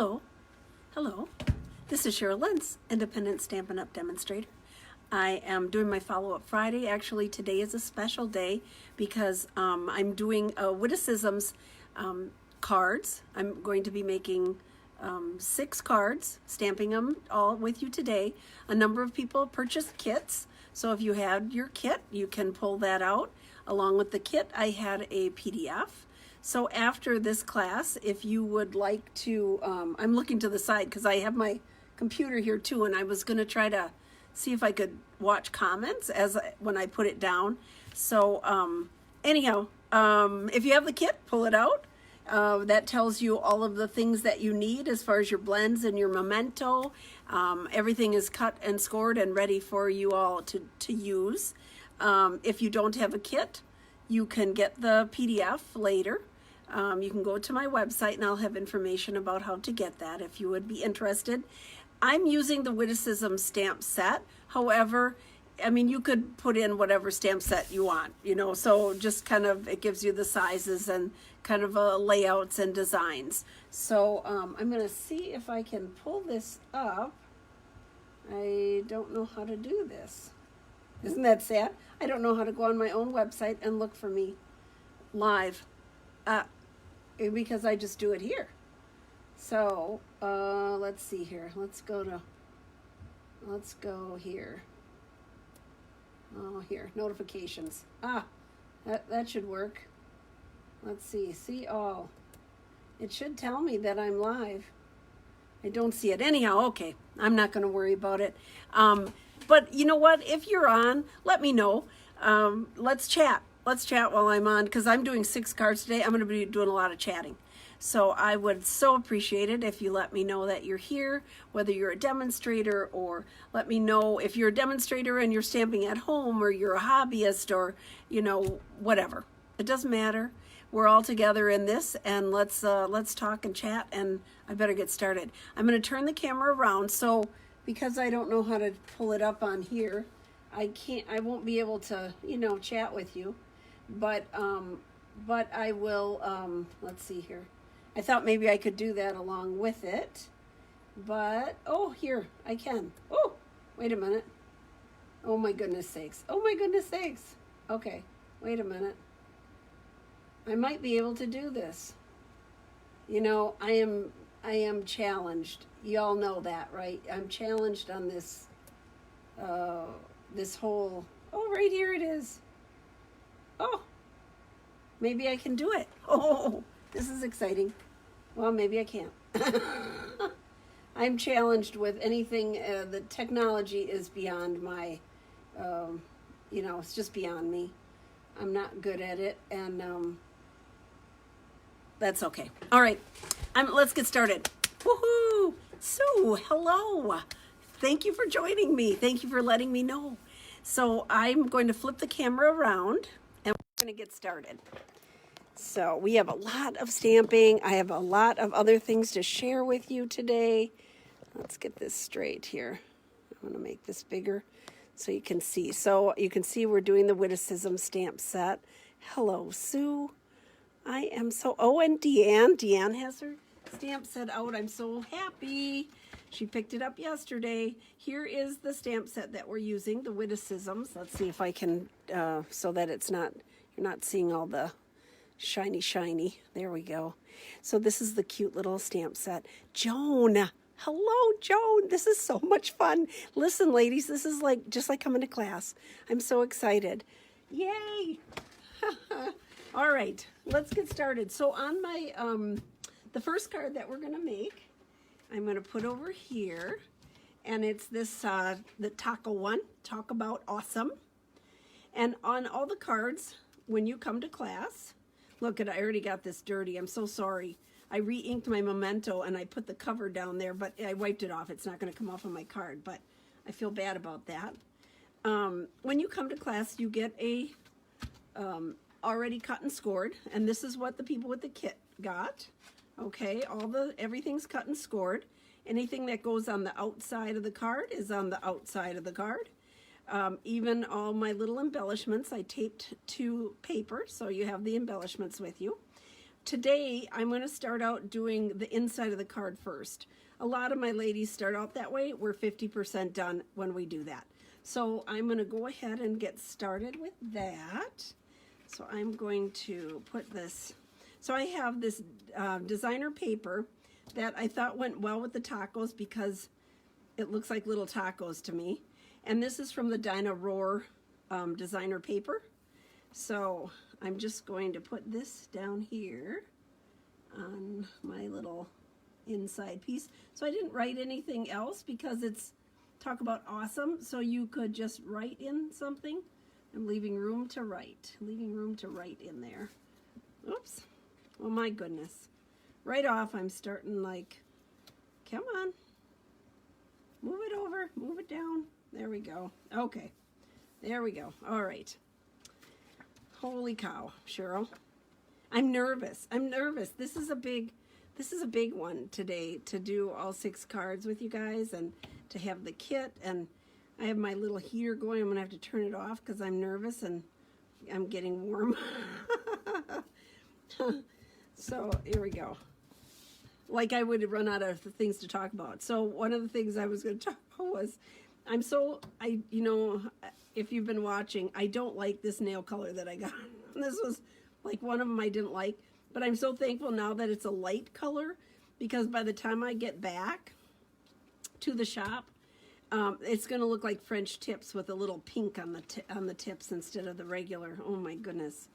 Hello, hello. This is Cheryl Lentz, Independent Stampin' Up! Demonstrator. I am doing my follow-up Friday. Actually, today is a special day because I'm doing Witty-Cisms cards. I'm going to be making 6 cards, stamping them all with you today. A number of people purchased kits, so if you had your kit, you can pull that out. Along with the kit, I had a PDF. So after this class, if you would like to, I'm looking to the side because I have my computer here too, and I was going to try to see if I could watch comments when I put it down. So anyhow, if you have the kit, pull it out. That tells you all of the things that you need as far as your blends and your memento. Everything is cut and scored and ready for you all to use. If you don't have a kit, you can get the PDF later. You can go to my website and I'll have information about how to get that if you would be interested. I'm using the Witty-Cisms stamp set. However, I mean, you could put in whatever stamp set you want, you know, so just kind of, it gives you the sizes and kind of layouts and designs. So I'm going to see if I can pull this up. I don't know how to do this. Isn't that sad? I don't know how to go on my own website and look for me live because I just do it here. So let's see here. Let's go here. Oh, here, notifications. That should work. Let's see all. It should tell me that I'm live. I don't see it. Anyhow, okay, I'm not going to worry about it. But you know what? If you're on, let me know. Let's chat. Let's chat while I'm on, because I'm doing 6 cards today. I'm going to be doing a lot of chatting. So I would so appreciate it if you let me know that you're here, whether you're a demonstrator, or let me know if you're a demonstrator and you're stamping at home, or you're a hobbyist, or, you know, whatever. It doesn't matter. We're all together in this, and let's talk and chat, and I better get started. I'm going to turn the camera around, so because I don't know how to pull it up on here, I won't be able to, you know, chat with you, but I will, let's see here. I thought maybe I could do that along with it, but, oh, here, I can. Oh, wait a minute. Oh my goodness sakes. Oh my goodness sakes. Okay, wait a minute. I might be able to do this. You know, I am challenged. You all know that, right? I'm challenged on this, this whole, oh, right here it is. Oh, maybe I can do it. Oh, this is exciting. Well, maybe I can't. I'm challenged with anything. The technology is beyond my, you know, it's just beyond me. I'm not good at it, and that's okay. All right, let's get started. Woohoo! So, hello. Thank you for joining me. Thank you for letting me know. So I'm going to flip the camera around, and we're going to get started. So we have a lot of stamping. I have a lot of other things to share with you today. Let's get this straight here. I'm going to make this bigger so you can see. So you can see we're doing the Witty-Cisms stamp set. Hello, Sue. I am so, oh, and Deanne. Deanne has her stamp set out. I'm so happy. She picked it up yesterday. Here is the stamp set that we're using, the Witty-Cisms. Let's see if I can, so that it's not, you're not seeing all the shiny. There we go. So this is the cute little stamp set. Joan. Hello, Joan. This is so much fun. Listen, ladies, this is like just like coming to class. I'm so excited. Yay. All right, let's get started. So on my, the first card that we're going to make, I'm going to put over here, and it's this, the taco one, talk about awesome. And on all the cards, when you come to class, look at, I already got this dirty. I'm so sorry. I re-inked my memento and I put the cover down there, but I wiped it off. It's not going to come off on my card, but I feel bad about that. When you come to class, you get a already cut and scored, and this is what the people with the kit got. Okay, everything's cut and scored. Anything that goes on the outside of the card is on the outside of the card. Even all my little embellishments I taped to paper, so you have the embellishments with you. today I'm going to start out doing the inside of the card first. A lot of my ladies start out that way. We're 50% done when we do that. So I'm going to go ahead and get started with that. So I'm going to put this, so I have this designer paper that I thought went well with the tacos because it looks like little tacos to me. And this is from the Dinah Roar designer paper. So I'm just going to put this down here on my little inside piece. So I didn't write anything else because it's talk about awesome. So you could just write in something. I'm leaving room to write. Leaving room to write in there. Oops. Oh my goodness. Right off I'm starting like, come on. Move it over. Move it down. There we go. Okay. There we go. All right. Holy cow, Cheryl. I'm nervous. I'm nervous. This is a big one today to do all 6 cards with you guys and to have the kit, and I have my little heater going. I'm going to have to turn it off because I'm nervous and I'm getting warm. So here we go. Like I would run out of things to talk about. So one of the things I was going to talk about was you know, if you've been watching, I don't like this nail color that I got. This was like one of them I didn't like, but I'm so thankful now that it's a light color because by the time I get back to the shop, it's going to look like French tips with a little pink on the tips instead of the regular. Oh my goodness.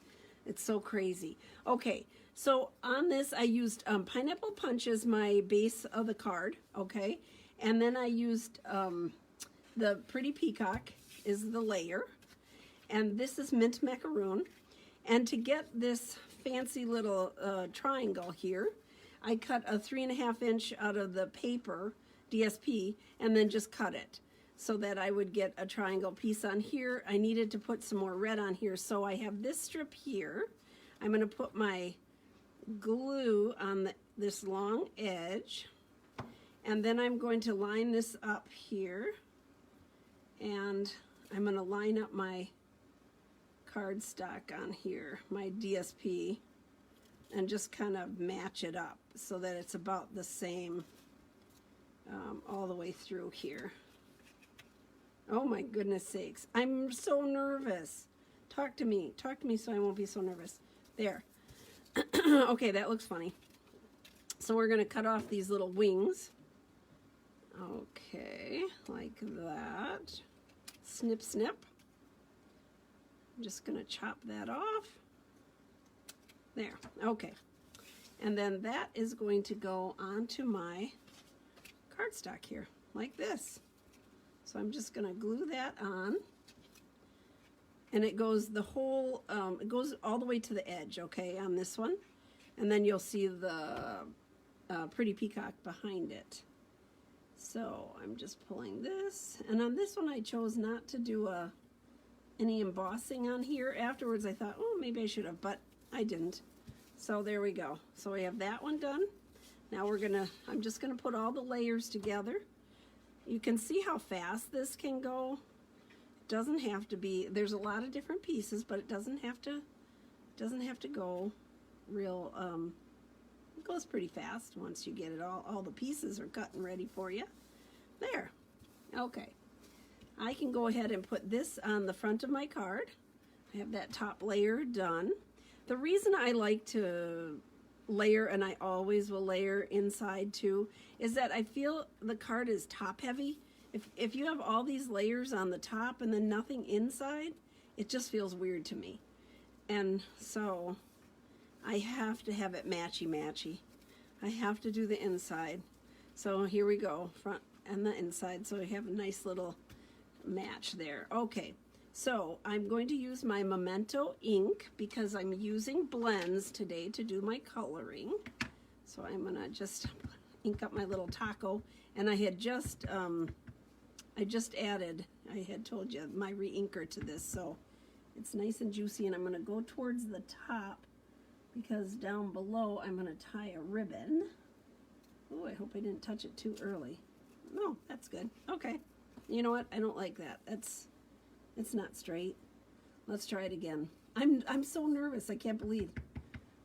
It's so crazy. Okay, so on this I used Pineapple Punch as my base of the card, okay? And then I used the Pretty Peacock is the layer. And this is Mint Macaroon. And to get this fancy little triangle here, I cut a 3.5 inch out of the paper, DSP, and then just cut it so that I would get a triangle piece on here. I needed to put some more red on here, so I have this strip here. I'm going to put my glue on this long edge, and then I'm going to line this up here, and I'm going to line up my cardstock on here, my DSP, and just kind of match it up so that it's about the same all the way through here. Oh my goodness sakes, I'm so nervous. Talk to me so I won't be so nervous. There. Okay, that looks funny. So we're going to cut off these little wings. Okay, like that. Snip, snip. I'm just going to chop that off. There, okay. And then that is going to go onto my cardstock here, like this. So I'm just going to glue that on. And it goes the whole, it goes all the way to the edge, okay, on this one. And then you'll see the Pretty Peacock behind it. So I'm just pulling this. And on this one I chose not to do any embossing on here. Afterwards I thought, oh, maybe I should have, but I didn't. So there we go. So we have that one done. Now I'm just gonna put all the layers together. You can see how fast this can go. It doesn't have to be, there's a lot of different pieces, but it doesn't have to go real, it goes pretty fast once you get it all the pieces are cut and ready for you. There, okay. I can go ahead and put this on the front of my card. I have that top layer done. The reason I like to layer, and I always will layer inside too, is that I feel the card is top heavy. If you have all these layers on the top and then nothing inside, it just feels weird to me. And so I have to have it matchy-matchy. I have to do the inside. So here we go, front and the inside, so we have a nice little match there. Okay, so I'm going to use my Memento ink because I'm using blends today to do my coloring. So I'm gonna just ink up my little taco, and I had just added, I had told you, my re-inker to this, so it's nice and juicy, and I'm gonna go towards the top because down below I'm gonna tie a ribbon. Oh, I hope I didn't touch it too early. No, that's good. Okay. You know what? I don't like that. It's not straight. Let's try it again. I'm so nervous. I can't believe.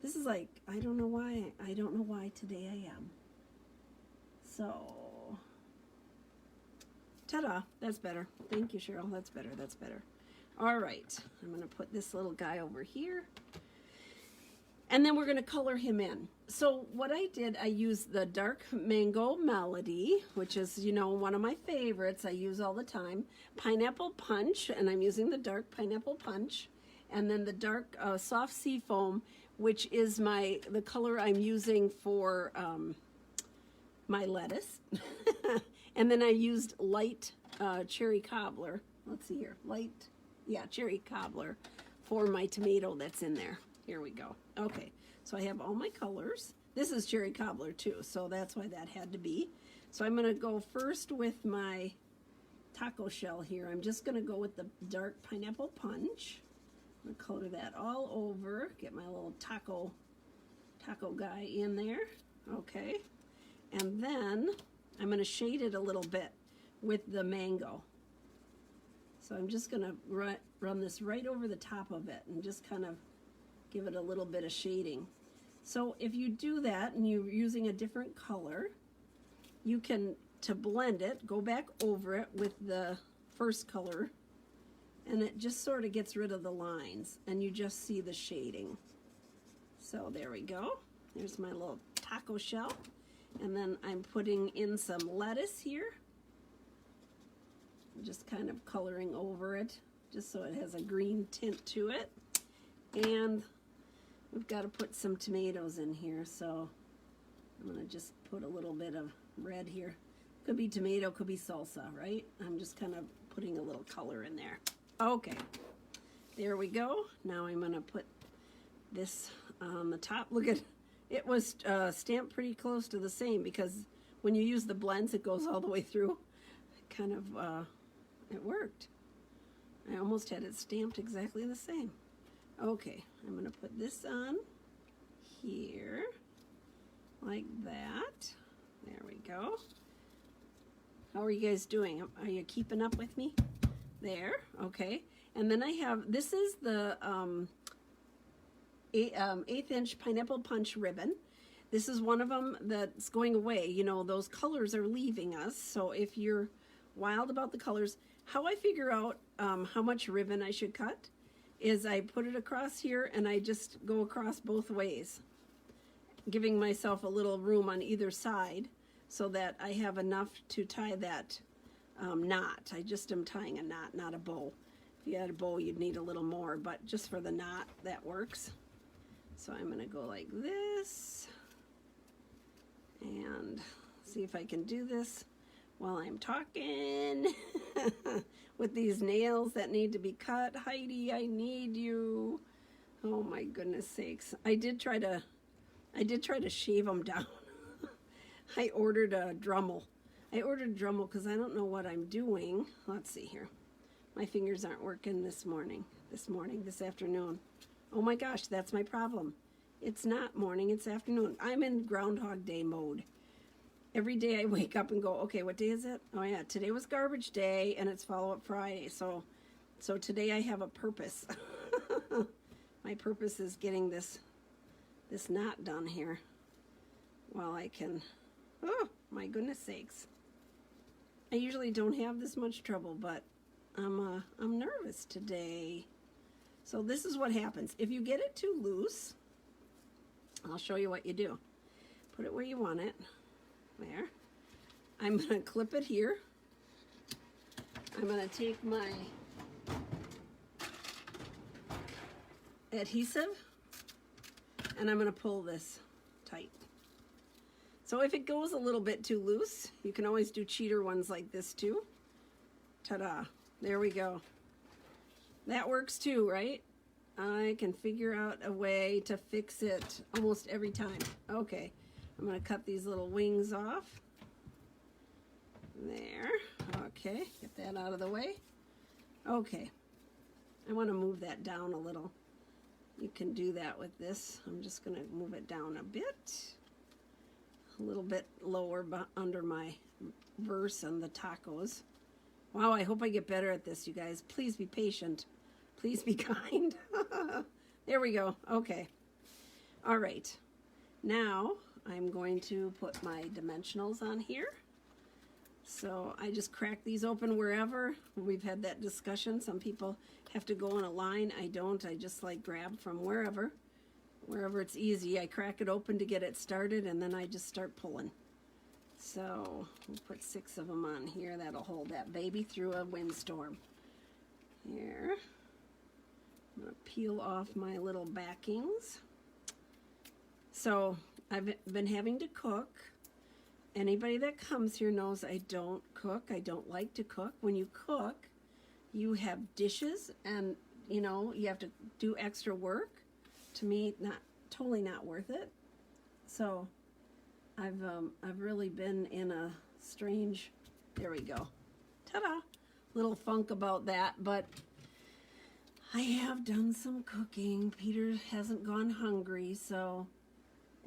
This is like, I don't know why today I am. So, ta-da, that's better. Thank you, Cheryl, that's better, that's better. All right, I'm gonna put this little guy over here. And then we're gonna color him in. So what I did, I used the Dark Mango Melody, which is, you know, one of my favorites I use all the time. Pineapple Punch, and I'm using the Dark Pineapple Punch. And then the Dark Soft Seafoam, which is the color I'm using for my lettuce. And then I used light cherry cobbler. Let's see here, cherry cobbler for my tomato that's in there. Here we go. Okay, so I have all my colors. This is cherry cobbler too, so that's why that had to be. So I'm gonna go first with my taco shell here. I'm just gonna go with the Dark Pineapple Punch. I'm gonna color that all over. Get my little taco guy in there. Okay, and then I'm gonna shade it a little bit with the mango. So I'm just gonna run this right over the top of it and just kind of give it a little bit of shading. So if you do that and you're using a different color, you can, to blend it, go back over it with the first color, and it just sort of gets rid of the lines and you just see the shading. So there we go. There's my little taco shell. And then I'm putting in some lettuce here. I'm just kind of coloring over it just so it has a green tint to it. And we've got to put some tomatoes in here, so I'm going to just put a little bit of red here. Could be tomato, could be salsa, right? I'm just kind of putting a little color in there. Okay, there we go. Now I'm going to put this on the top. Look at it, was stamped pretty close to the same because when you use the blends, it goes all the way through. Kind of, it worked. I almost had it stamped exactly the same. Okay, I'm going to put this on here, like that. There we go. How are you guys doing? Are you keeping up with me? There, okay. And then I have, this is the 1/8 inch Pineapple Punch ribbon. This is one of them that's going away. You know, those colors are leaving us. So if you're wild about the colors, how I figure out how much ribbon I should cut is I put it across here and I just go across both ways, giving myself a little room on either side so that I have enough to tie that knot. I just am tying a knot, not a bow. If you had a bow, you'd need a little more, but just for the knot, that works. So I'm gonna go like this and see if I can do this while I'm talking with these nails that need to be cut. Heidi, I need you. Oh my goodness sakes. I did try to shave them down. I ordered a Dremel. I ordered a Dremel because I don't know what I'm doing. Let's see here. My fingers aren't working this afternoon. Oh my gosh, that's my problem. It's not morning, it's afternoon. I'm in Groundhog Day mode. Every day I wake up and go, okay, what day is it? Oh yeah, today was garbage day and it's follow-up Friday. So today I have a purpose. My purpose is getting this knot done here while I can, oh my goodness sakes. I usually don't have this much trouble, but I'm nervous today. So this is what happens. If you get it too loose, I'll show you what you do. Put it where you want it. There. I'm going to clip it here. I'm going to take my adhesive and I'm going to pull this tight. So if it goes a little bit too loose, you can always do cheater ones like this too. Ta-da. There we go. That works too, right? I can figure out a way to fix it almost every time. Okay. I'm going to cut these little wings off. There. Okay, get that out of the way. Okay. I want to move that down a little. You can do that with this. I'm just going to move it down a bit. A little bit lower under my verse and the tacos. Wow, I hope I get better at this, you guys. Please be patient. Please be kind. There we go. Okay. All right, now I'm going to put my dimensionals on here. So I just crack these open wherever. We've had that discussion. Some people have to go in a line. I don't. I just like grab from wherever it's easy. I crack it open to get it started, and then I just start pulling. So we'll put 6 of them on here. That'll hold that baby through a windstorm. Here. I'm going to peel off my little backings. So I've been having to cook. Anybody that comes here knows I don't cook. I don't like to cook. When you cook, you have dishes and, you know, you have to do extra work. To me, totally not worth it. So I've really been in a strange, there we go, ta-da, little funk about that, but I have done some cooking. Peter hasn't gone hungry, so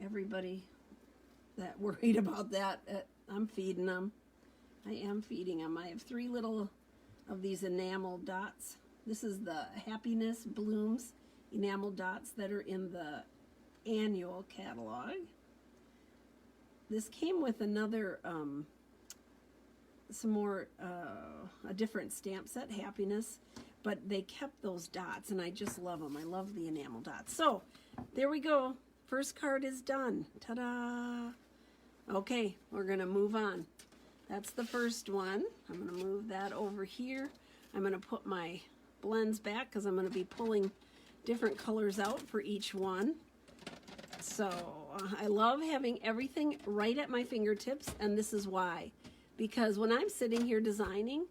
everybody that worried about that, I'm feeding them. I am feeding them. I have 3 little of these enamel dots. This is the Happiness Blooms enamel dots that are in the annual catalog. This came with another, some more, a different stamp set, Happiness, but they kept those dots, and I just love them. I love the enamel dots. So, there we go. First card is done. Ta-da! Okay, we're going to move on. That's the first one. I'm going to move that over here. I'm going to put my blends back because I'm going to be pulling different colors out for each one. So I love having everything right at my fingertips, and this is why. Because when I'm sitting here designing,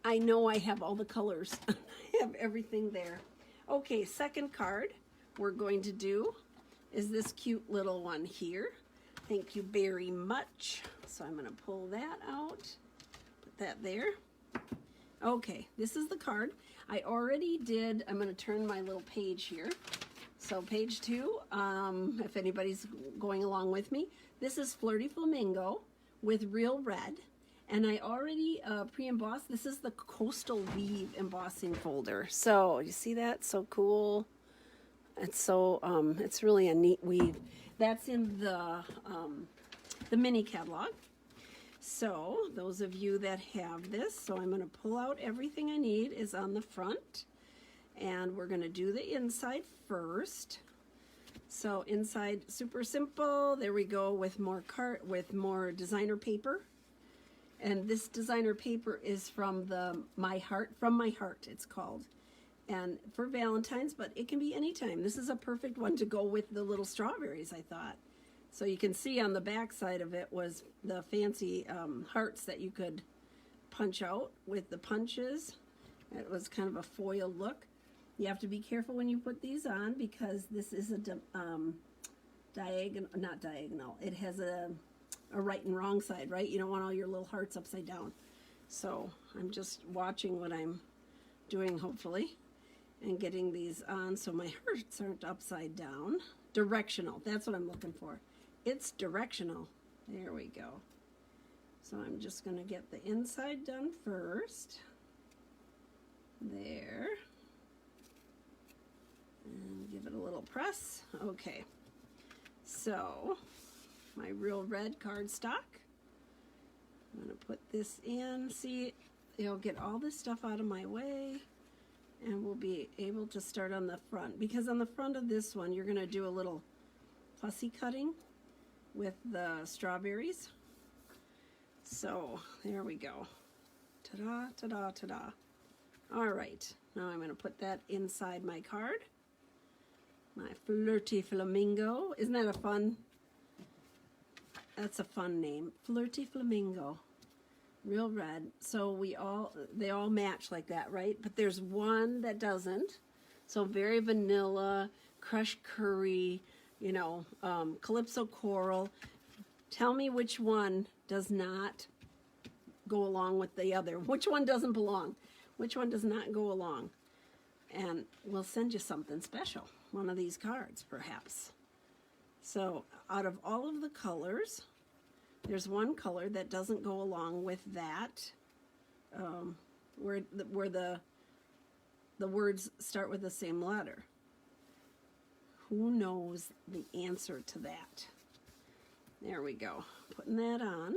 I know I have all the colors. I have everything there. Okay, second card we're going to do is this cute little one here. Thank you very much. So I'm going to pull that out, put that there. Okay, this is the card. I already did, I'm going to turn my little page here. So page 2, if anybody's going along with me, this is Flirty Flamingo with Real Red. And I already pre-embossed. This is the Coastal Weave embossing folder. So you see that? So cool. It's so, it's really a neat weave. That's in the mini catalog. So those of you that have this, so I'm going to pull out everything I need is on the front, and we're going to do the inside first. So inside, super simple. There we go with more designer paper, and this designer paper is from the From My Heart. It's called, and for Valentine's, but it can be anytime. This is a perfect one to go with the little strawberries, I thought. So you can see on the back side of it was the fancy hearts that you could punch out with the punches. It was kind of a foil look. You have to be careful when you put these on because this is a diagonal, not diagonal. It has a right and wrong side, right? You don't want all your little hearts upside down. So I'm just watching what I'm doing, hopefully, and getting these on so my hearts aren't upside down. Directional, that's what I'm looking for. It's directional. There we go. So I'm just going to get the inside done first. There. And give it a little press. Okay. So, my Real Red cardstock. I'm going to put this in. See, it'll get all this stuff out of my way. And we'll be able to start on the front. Because on the front of this one, you're going to do a little fussy cutting with the strawberries. So there we go. Ta-da, ta-da, ta-da. All right, now I'm going to put that inside my card. My Flirty Flamingo. Isn't that a fun? That's a fun name. Flirty Flamingo. Real Red. So they all match like that, right? But there's one that doesn't. So very vanilla, crushed curry, you know, Calypso Coral. Tell me which one does not go along with the other. Which one doesn't belong? Which one does not go along? And we'll send you something special. One of these cards, perhaps. So out of all of the colors, there's one color that doesn't go along with that, where the words start with the same letter. who knows the answer to that? There we go. Putting that on.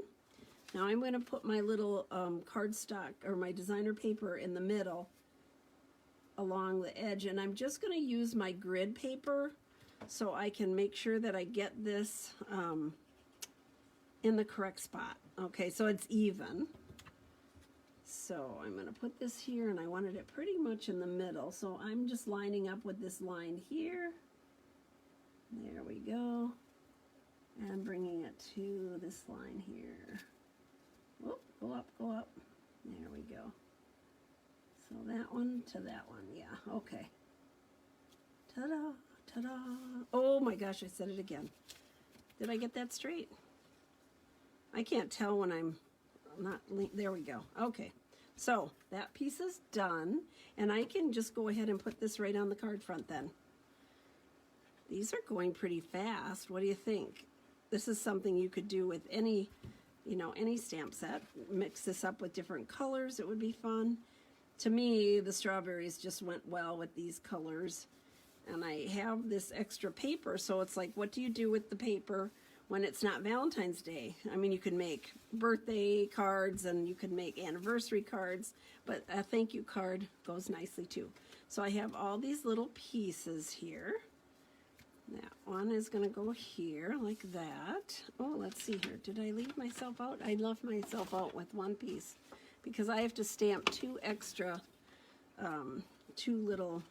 Now I'm going to put my little cardstock or my designer paper in the middle along the edge, and I'm just going to use my grid paper so I can make sure that I get this in the correct spot. Okay, so it's even. So I'm going to put this here, and I wanted it pretty much in the middle, so I'm just lining up with this line here. There we go. And bringing it to this line here. Whoop, go up, go up. There we go. So that one to that one, yeah, okay. Ta-da, ta-da. Oh my gosh, I said it again. Did I get that straight? I can't tell when I'm not, there we go. Okay, so that piece is done, and I can just go ahead and put this right on the card front then. These are going pretty fast. What do you think? This is something you could do with any, you know, any stamp set. Mix this up with different colors. It would be fun. To me, the strawberries just went well with these colors. And I have this extra paper, so it's like, what do you do with the paper when it's not Valentine's Day? I mean, you could make birthday cards and you could make anniversary cards, but a thank you card goes nicely too. So I have all these little pieces here. That one is going to go here like that. Oh, let's see here. Did I leave myself out? I left myself out with one piece because I have to stamp two extra, two little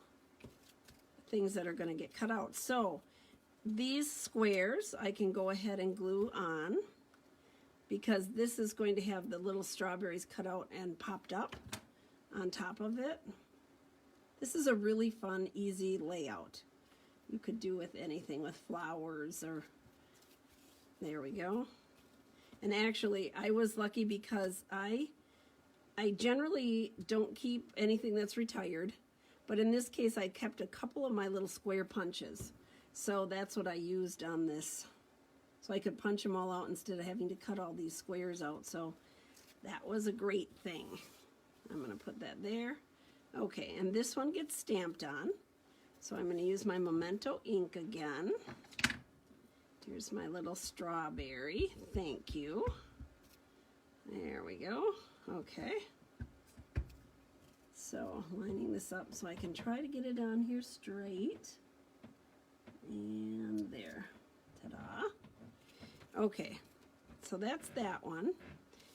things that are going to get cut out. So these squares I can go ahead and glue on because this is going to have the little strawberries cut out and popped up on top of it. This is a really fun, easy layout. You could do with anything, with flowers or, there we go. And actually, I was lucky because I generally don't keep anything that's retired, but in this case, I kept a couple of my little square punches. So that's what I used on this. So I could punch them all out instead of having to cut all these squares out. So that was a great thing. I'm going to put that there. Okay, and this one gets stamped on. So I'm going to use my Memento ink again. Here's my little strawberry. Thank you. There we go. Okay. So lining this up so I can try to get it on here straight. And there. Ta-da. Okay. So that's that one.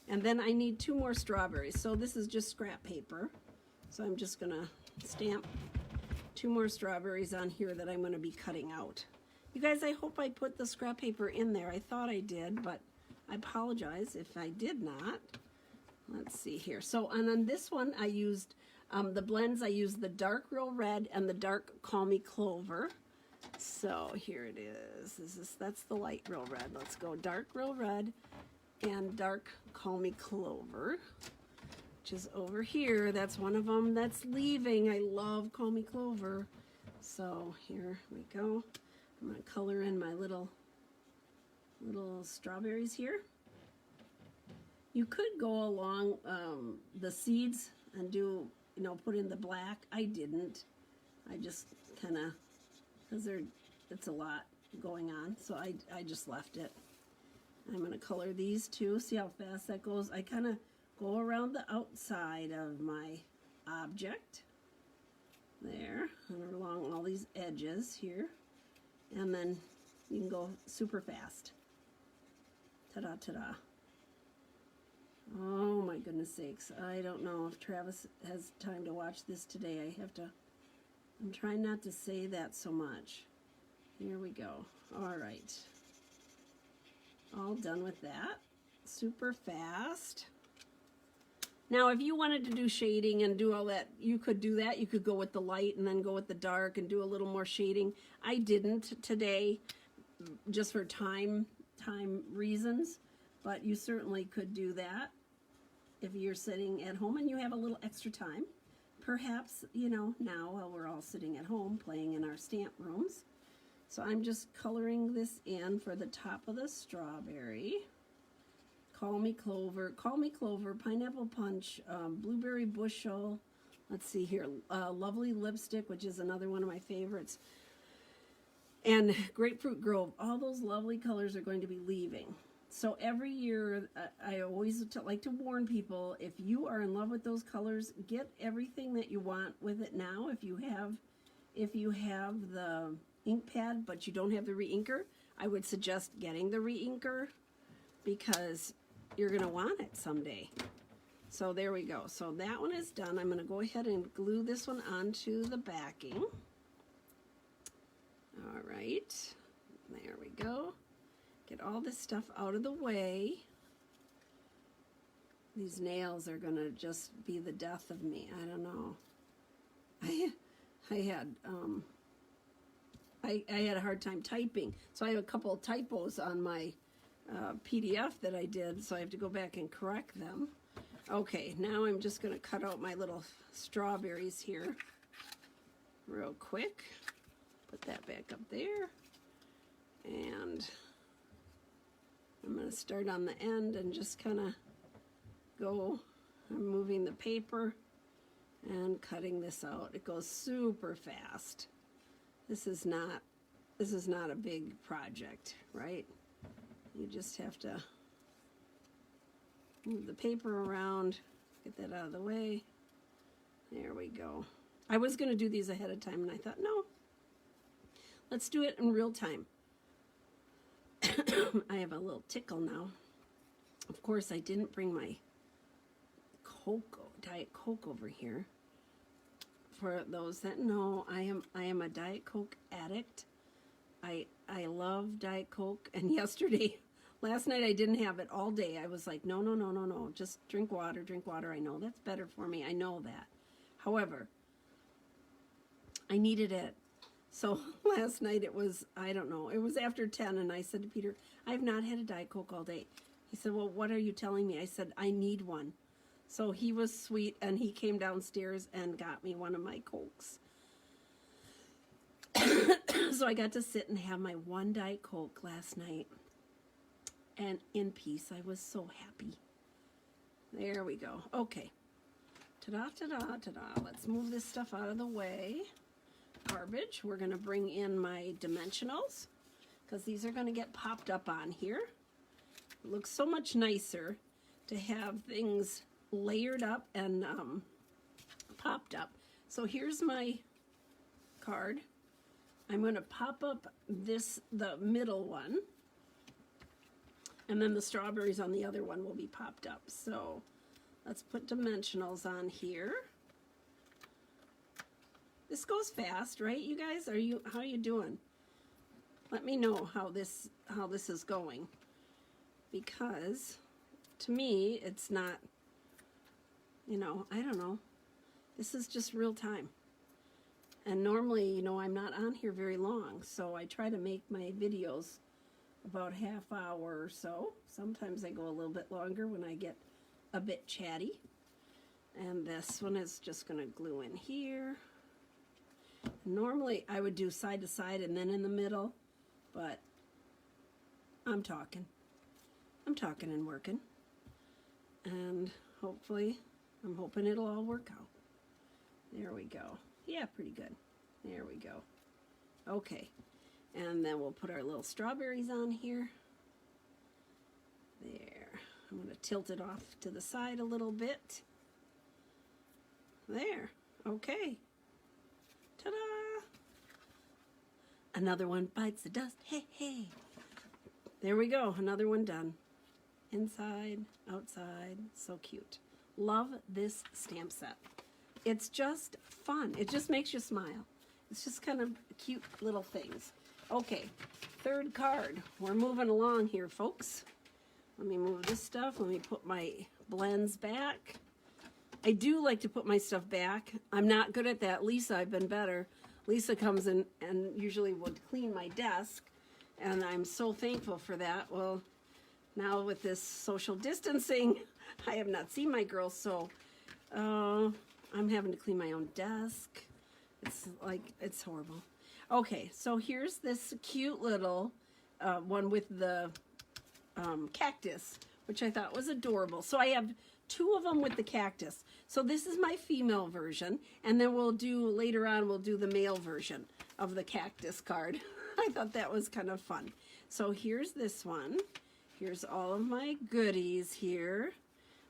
And then I need two more strawberries. So this is just scrap paper. So I'm just going to stamp two more strawberries on here that I'm going to be cutting out. You guys, I hope I put the scrap paper in there. I thought I did, but I apologize if I did not. Let's see here. So, and on this one, I used the blends. I used the dark real red and the dark Call Me Clover. So here it is. That's the light real red. Let's go dark real red and dark Call Me Clover, which is over here. That's one of them that's leaving. I love Call Me Clover. So here we go. I'm going to color in my little strawberries here. You could go along the seeds and do, you know, put in the black. I didn't. I just kind of, because it's a lot going on, so I just left it. I'm going to color these too. See how fast that goes? I kind of go around the outside of my object there and along all these edges here, and then you can go super fast. Ta-da, ta-da. Oh my goodness sakes. I don't know if Travis has time to watch this today. I'm trying not to say that so much. Here we go. All right. All done with that. Super fast. Now, if you wanted to do shading and do all that, you could do that. You could go with the light and then go with the dark and do a little more shading. I didn't today, just for time reasons, but you certainly could do that if you're sitting at home and you have a little extra time. Perhaps, you know, now while we're all sitting at home playing in our stamp rooms. So I'm just coloring this in for the top of the strawberry. Call Me Clover, Pineapple Punch, Blueberry Bushel. Let's see here, Lovely Lipstick, which is another one of my favorites. And Grapefruit Grove, all those lovely colors are going to be leaving. So every year, I always like to warn people, if you are in love with those colors, get everything that you want with it now. If you have the ink pad, but you don't have the re-inker, I would suggest getting the re-inker because you're going to want it someday. So there we go. So that one is done. I'm going to go ahead and glue this one onto the backing. All right, there we go. Get all this stuff out of the way. These nails are gonna just be the death of me. I don't know. I had a hard time typing, so I have a couple of typos on my PDF that I did, so I have to go back and correct them. Okay, now I'm just gonna cut out my little strawberries here real quick. Put that back up there, and I'm going to start on the end and just kind of go, I'm moving the paper and cutting this out. It goes super fast. This is not a big project, right? You just have to move the paper around, get that out of the way. There we go. I was going to do these ahead of time, and I thought, no, let's do it in real time. I have a little tickle now. Of course, I didn't bring my Diet Coke over here. For those that know, I am a Diet Coke addict. I love Diet Coke, and last night I didn't have it all day. I was like, no, just drink water, drink water. I know that's better for me. I know that. However, I needed it. So last night it was, I don't know, it was after 10, and I said to Peter, I have not had a Diet Coke all day. He said, well, what are you telling me? I said, I need one. So he was sweet, and he came downstairs and got me one of my Cokes. So I got to sit and have my one Diet Coke last night, and in peace. I was so happy. There we go. Okay. Ta-da, ta-da, ta-da. Let's move this stuff out of the way. Garbage. We're going to bring in my dimensionals because these are going to get popped up on here. It looks so much nicer to have things layered up and popped up. So here's my card. I'm going to pop up the middle one, and then the strawberries on the other one will be popped up. So let's put dimensionals on here. This goes fast, right, you guys? How are you doing? Let me know how this is going, because to me it's not, I don't know. This is just real time. And normally, I'm not on here very long, so I try to make my videos about half hour or so. Sometimes I go a little bit longer when I get a bit chatty. And this one is just going to glue in here. Normally I would do side to side and then in the middle, but I'm talking and working, and hopefully, I'm hoping it'll all work out. There we go. Yeah, pretty good. There we go. Okay, and then we'll put our little strawberries on here. There. I'm going to tilt it off to the side a little bit. There. Okay. Ta-da! Another one bites the dust. Hey, hey. There we go. Another one done. Inside, outside. So cute. Love this stamp set. It's just fun. It just makes you smile. It's just kind of cute little things. Okay, third card. We're moving along here, folks. Let me move this stuff. Let me put my blends back. I do like to put my stuff back. I'm not good at that. Lisa, I've been better. Lisa comes in and usually would clean my desk, and I'm so thankful for that. Well, now with this social distancing, I have not seen my girls, so I'm having to clean my own desk. It's horrible. Okay, so here's this cute little one with the cactus, which I thought was adorable. So I have two of them with the cactus. So this is my female version, and then later on we'll do the male version of the cactus card. I thought that was kind of fun. So here's this one. Here's all of my goodies here.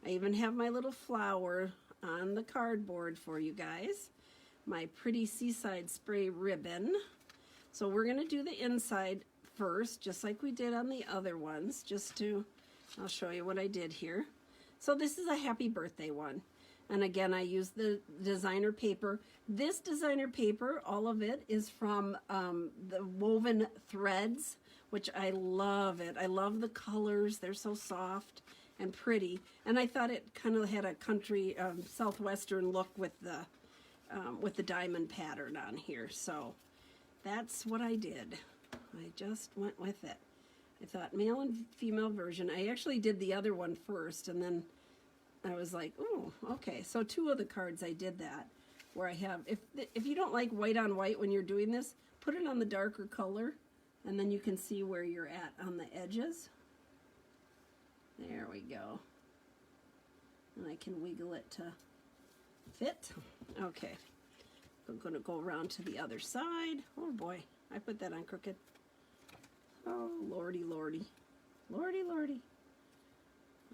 I even have my little flower on the cardboard for you guys. My pretty seaside spray ribbon. So we're going to do the inside first, just like we did on the other ones, I'll show you what I did here. So this is a happy birthday one. And again, I used the designer paper. This designer paper, all of it is from the woven threads, which I love it. I love the colors. They're so soft and pretty. And I thought it kind of had a country southwestern look with the diamond pattern on here. So that's what I did. I just went with it. I thought male and female version. I actually did the other one first, and then I was like, oh, okay. So 2 of the cards I did that, where I have, if you don't like white on white when you're doing this, put it on the darker color, and then you can see where you're at on the edges. There we go. And I can wiggle it to fit. Okay. I'm going to go around to the other side. Oh boy, I put that on crooked. Oh, lordy, lordy. Lordy, lordy.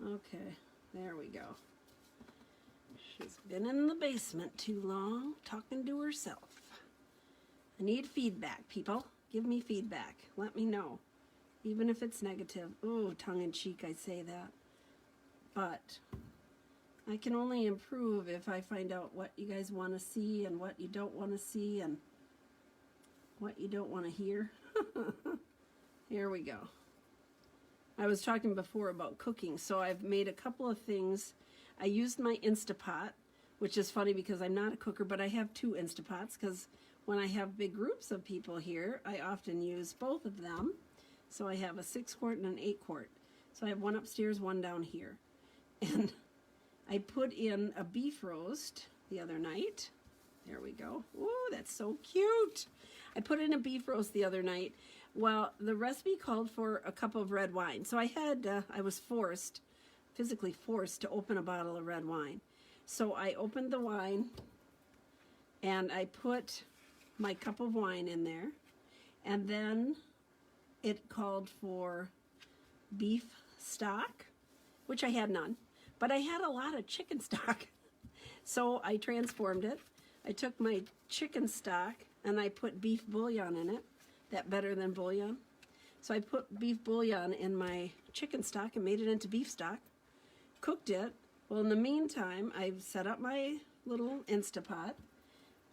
Okay, there we go. She's been in the basement too long, talking to herself. I need feedback, people. Give me feedback. Let me know. Even if it's negative. Oh, tongue-in-cheek, I say that. But I can only improve if I find out what you guys want to see and what you don't want to see and what you don't want to hear. Here we go. I was talking before about cooking, so I've made a couple of things. I used my Instapot, which is funny because I'm not a cooker, but I have 2 Instapots because when I have big groups of people here, I often use both of them. So I have a 6-quart and an 8-quart. So I have one upstairs, one down here. And I put in a beef roast the other night. There we go. Ooh, that's so cute. I put in a beef roast the other night. Well, the recipe called for a cup of red wine. So I was physically forced to open a bottle of red wine. So I opened the wine and I put my cup of wine in there. And then it called for beef stock, which I had none. But I had a lot of chicken stock. So I transformed it. I took my chicken stock and I put beef bouillon in it. That better than bouillon. So I put beef bouillon in my chicken stock and made it into beef stock. Cooked it. Well, in the meantime, I set up my little Instapot.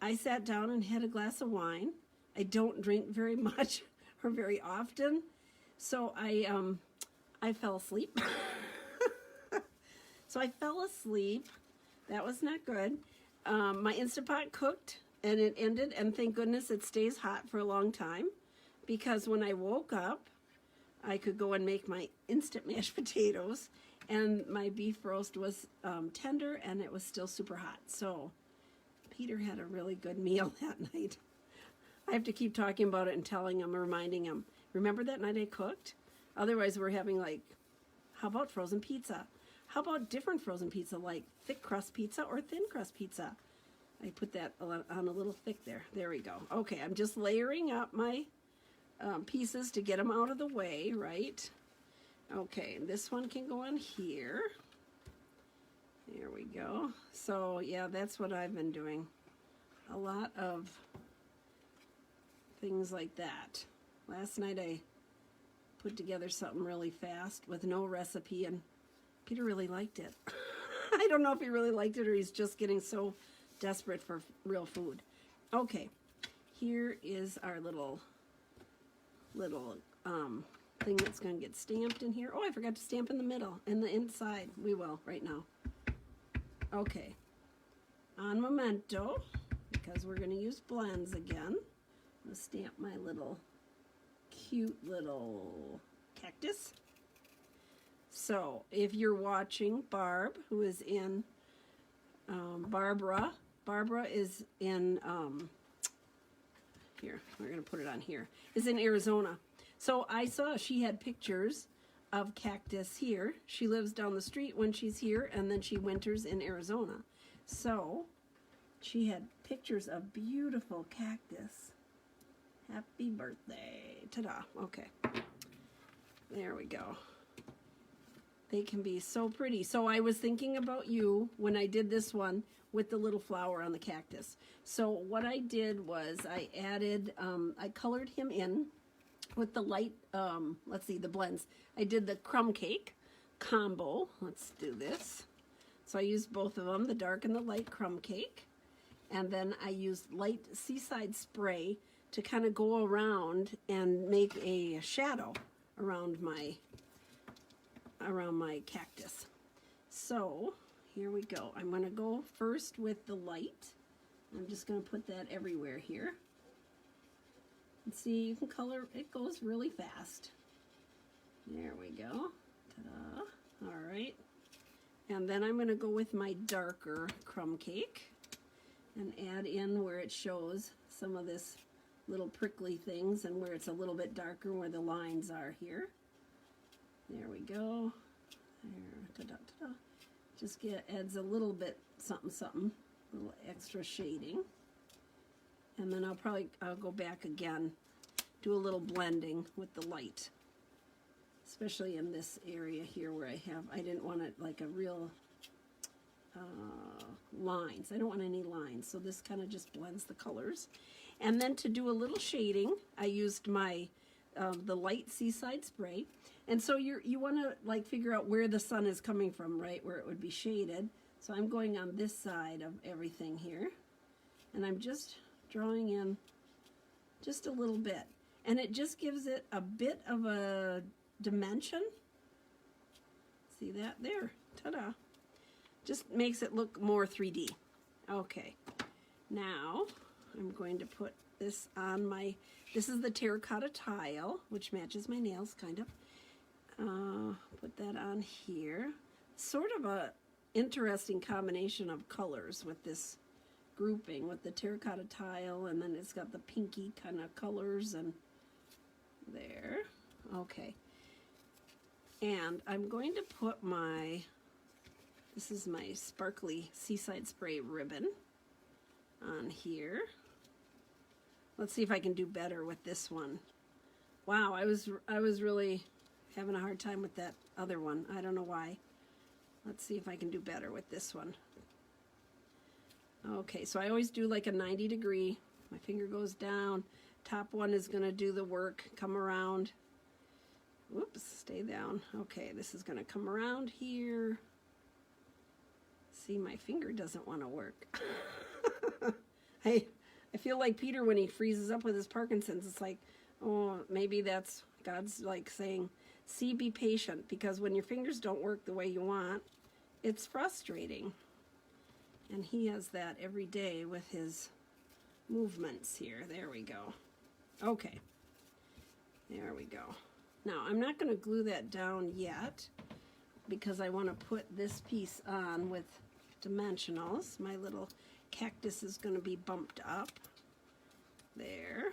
I sat down and had a glass of wine. I don't drink very much or very often. So I fell asleep. So I fell asleep. That was not good. My Instapot cooked and it ended, and thank goodness it stays hot for a long time, because when I woke up, I could go and make my instant mashed potatoes, and my beef roast was tender and it was still super hot. So Peter had a really good meal that night. I have to keep talking about it and telling him, reminding him, remember that night I cooked? Otherwise we're having like, how about frozen pizza? How about different frozen pizza, like thick crust pizza or thin crust pizza? I put that on a little thick there. There we go. Okay, I'm just layering up my pieces to get them out of the way, right? Okay, this one can go on here. There we go. So yeah, that's what I've been doing. A lot of things like that. Last night I put together something really fast with no recipe, and Peter really liked it. I don't know if he really liked it or he's just getting so desperate for real food. Okay, here is our little thing that's going to get stamped in here. Oh, I forgot to stamp in the middle and the inside. We will right now. Okay, on Memento, because we're going to use blends again, I'm going to stamp my little cute little cactus. So if you're watching Barb, who is in Barbara is in here, we're going to put it on here, is in Arizona. So I saw she had pictures of cactus here. She lives down the street when she's here, and then she winters in Arizona. So she had pictures of beautiful cactus Happy birthday. Ta-da. Okay. There we go. They can be so pretty. So I was thinking about you when I did this one with the little flower on the cactus. So what I did was I added, I colored him in with the light, let's see, the blends. I did the crumb cake combo. Let's do this. So I used both of them, the dark and the light crumb cake. And then I used light seaside spray to kind of go around and make a shadow around my cactus. So here we go. I'm going to go first with the light. I'm just going to put that everywhere here. And see, you can color, it goes really fast. There we go. Ta-da. All right. And then I'm going to go with my darker crumb cake and add in where it shows some of this little prickly things and where it's a little bit darker where the lines are here. There we go. There, ta-da, ta-da. Just adds a little bit something, something, a little extra shading. And then I'll go back again, do a little blending with the light, especially in this area here where I didn't want it like a real lines. I don't want any lines, so this kind of just blends the colors. And then to do a little shading, I used my the light seaside spray. And so you want to like figure out where the sun is coming from, right, where it would be shaded. So I'm going on this side of everything here, and I'm just drawing in just a little bit, and it just gives it a bit of a dimension. See that there? Ta-da. Just makes it look more 3D. Okay, now I'm going to put this on my, this is the terracotta tile, which matches my nails, kind of. Put that on here. Sort of a interesting combination of colors with this grouping, with the terracotta tile, and then it's got the pinky kind of colors, and there. Okay. And I'm going to put my, this is my sparkly seaside spray ribbon on here. Let's see if I can do better with this one. Wow, I was really having a hard time with that other one. I don't know why. Let's see if I can do better with this one. Okay, so I always do like a 90-degree. My finger goes down. Top one is going to do the work, come around. Whoops, stay down. Okay, this is going to come around here. See, my finger doesn't want to work. I feel like Peter when he freezes up with his Parkinson's. It's like, oh, maybe that's God's like saying, see, be patient, because when your fingers don't work the way you want, it's frustrating. And he has that every day with his movements here. There we go. Okay. There we go. Now, I'm not going to glue that down yet because I want to put this piece on with dimensionals. My little cactus is going to be bumped up. There.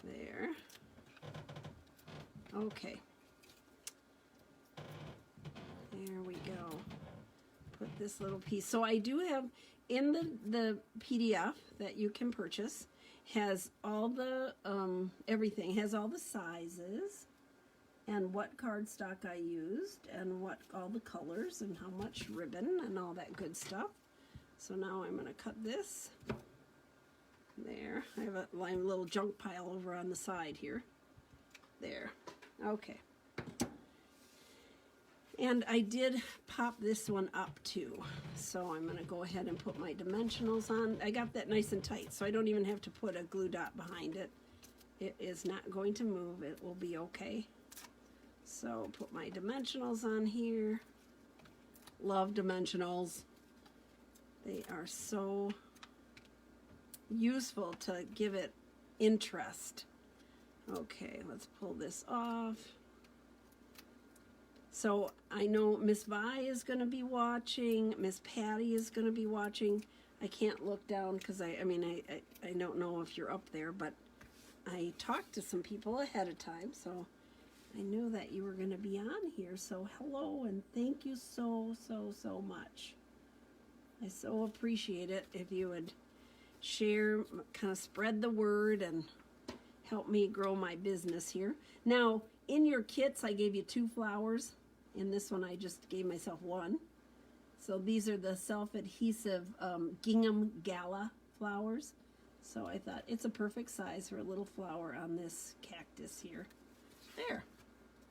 There. Okay. There we go. Put this little piece. So I do have in the PDF that you can purchase, has all the everything, has all the sizes and what cardstock I used and what all the colors and how much ribbon and all that good stuff. So now I'm going to cut this. There. I have a little junk pile over on the side here. There. Okay. And I did pop this one up too. So I'm going to go ahead and put my dimensionals on. I got that nice and tight, so I don't even have to put a glue dot behind it. It is not going to move. It will be okay. So put my dimensionals on here. Love dimensionals. They are so useful to give it interest. Okay, let's pull this off. So I know Miss Vi is going to be watching. Miss Patty is going to be watching. I can't look down because I don't know if you're up there, but I talked to some people ahead of time, so I knew that you were going to be on here. So hello, and thank you so much. I so appreciate it if you would share, kind of spread the word and help me grow my business here. Now, in your kits, I gave you 2 flowers. In this one, I just gave myself 1. So these are the self-adhesive gingham gala flowers. So I thought it's a perfect size for a little flower on this cactus here. There.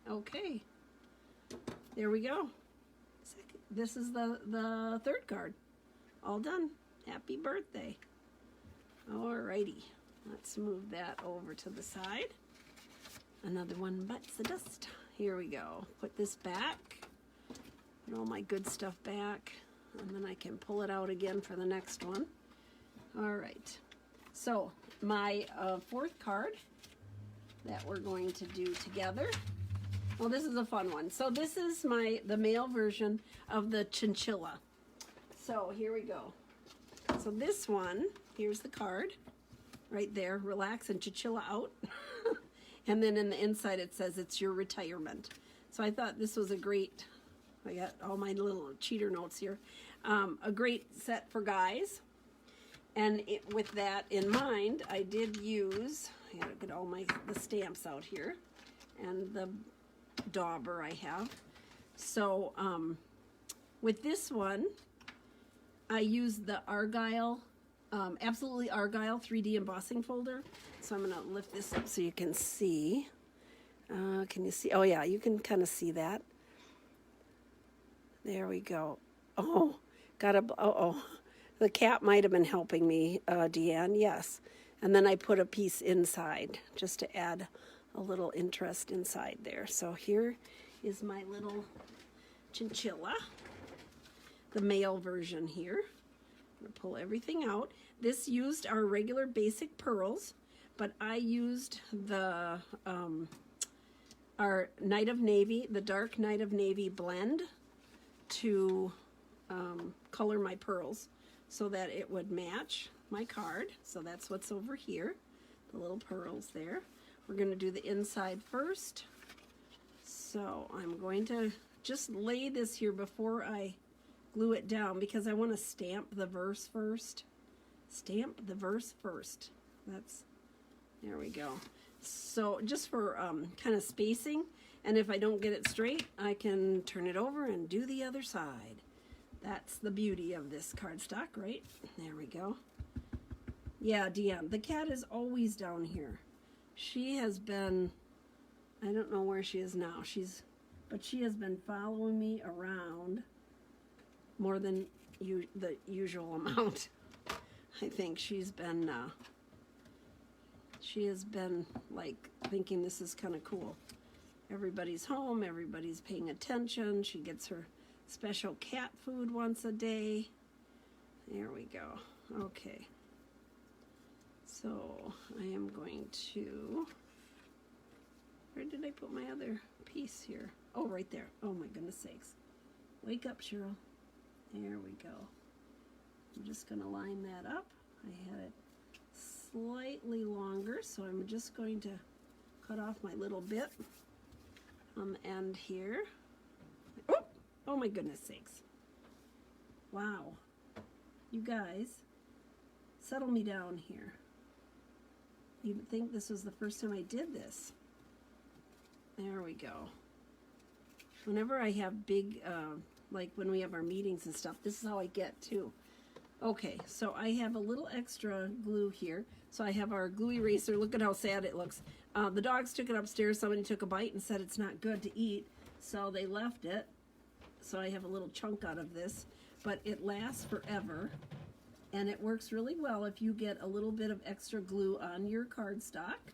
Okay. There we go. This is the 3rd card. All done. Happy birthday. Alrighty. Let's move that over to the side. Another one bites the dust. Here we go. Put this back. Put all my good stuff back. And then I can pull it out again for the next one. Alright. So, my 4th card that we're going to do together. Well, this is a fun one. So this is the male version of the chinchilla. So here we go. So this one, here's the card right there, relax and chinchilla out. And then in the inside it says it's your retirement. So I thought this was a great, I got all my little cheater notes here, a great set for guys. And with that in mind, I did use, I gotta get all the stamps out here, and the dauber I have. So with this one, I used the Argyle, Absolutely Argyle 3D embossing folder. So I'm going to lift this up so you can see. Can you see? Oh yeah, you can kind of see that. There we go. Oh, the cat might have been helping me, Deanne, yes. And then I put a piece inside just to add a little interest inside there. So here is my little chinchilla, the male version here. I'm going to pull everything out. This used our regular basic pearls, but I used the our Night of Navy, the dark Night of Navy blend to color my pearls so that it would match my card. So that's what's over here, the little pearls there. We're going to do the inside first. So I'm going to just lay this here before I glue it down because I want to stamp the verse first. Stamp the verse first. There we go. So just for kind of spacing, and if I don't get it straight, I can turn it over and do the other side. That's the beauty of this cardstock, right? There we go. Yeah, Deanne, the cat is always down here. She has been, I don't know where she is now. But she has been following me around more than the usual amount. I think she has been like thinking this is kind of cool. Everybody's home, everybody's paying attention. She gets her special cat food once a day. There we go. Okay. So I am going to, where did I put my other piece here? Oh, right there. Oh my goodness sakes. Wake up, Cheryl. There we go. I'm just going to line that up. I had it slightly longer, so I'm just going to cut off my little bit on the end here. Oh my goodness sakes. Wow. You guys, settle me down here. You'd think this was the first time I did this. There we go. Whenever I have big, like when we have our meetings and stuff, this is how I get too. Okay, so I have a little extra glue here. So I have our glue eraser. Look at how sad it looks. The dogs took it upstairs. Somebody took a bite and said it's not good to eat, so they left it. So I have a little chunk out of this, but it lasts forever. And it works really well if you get a little bit of extra glue on your cardstock.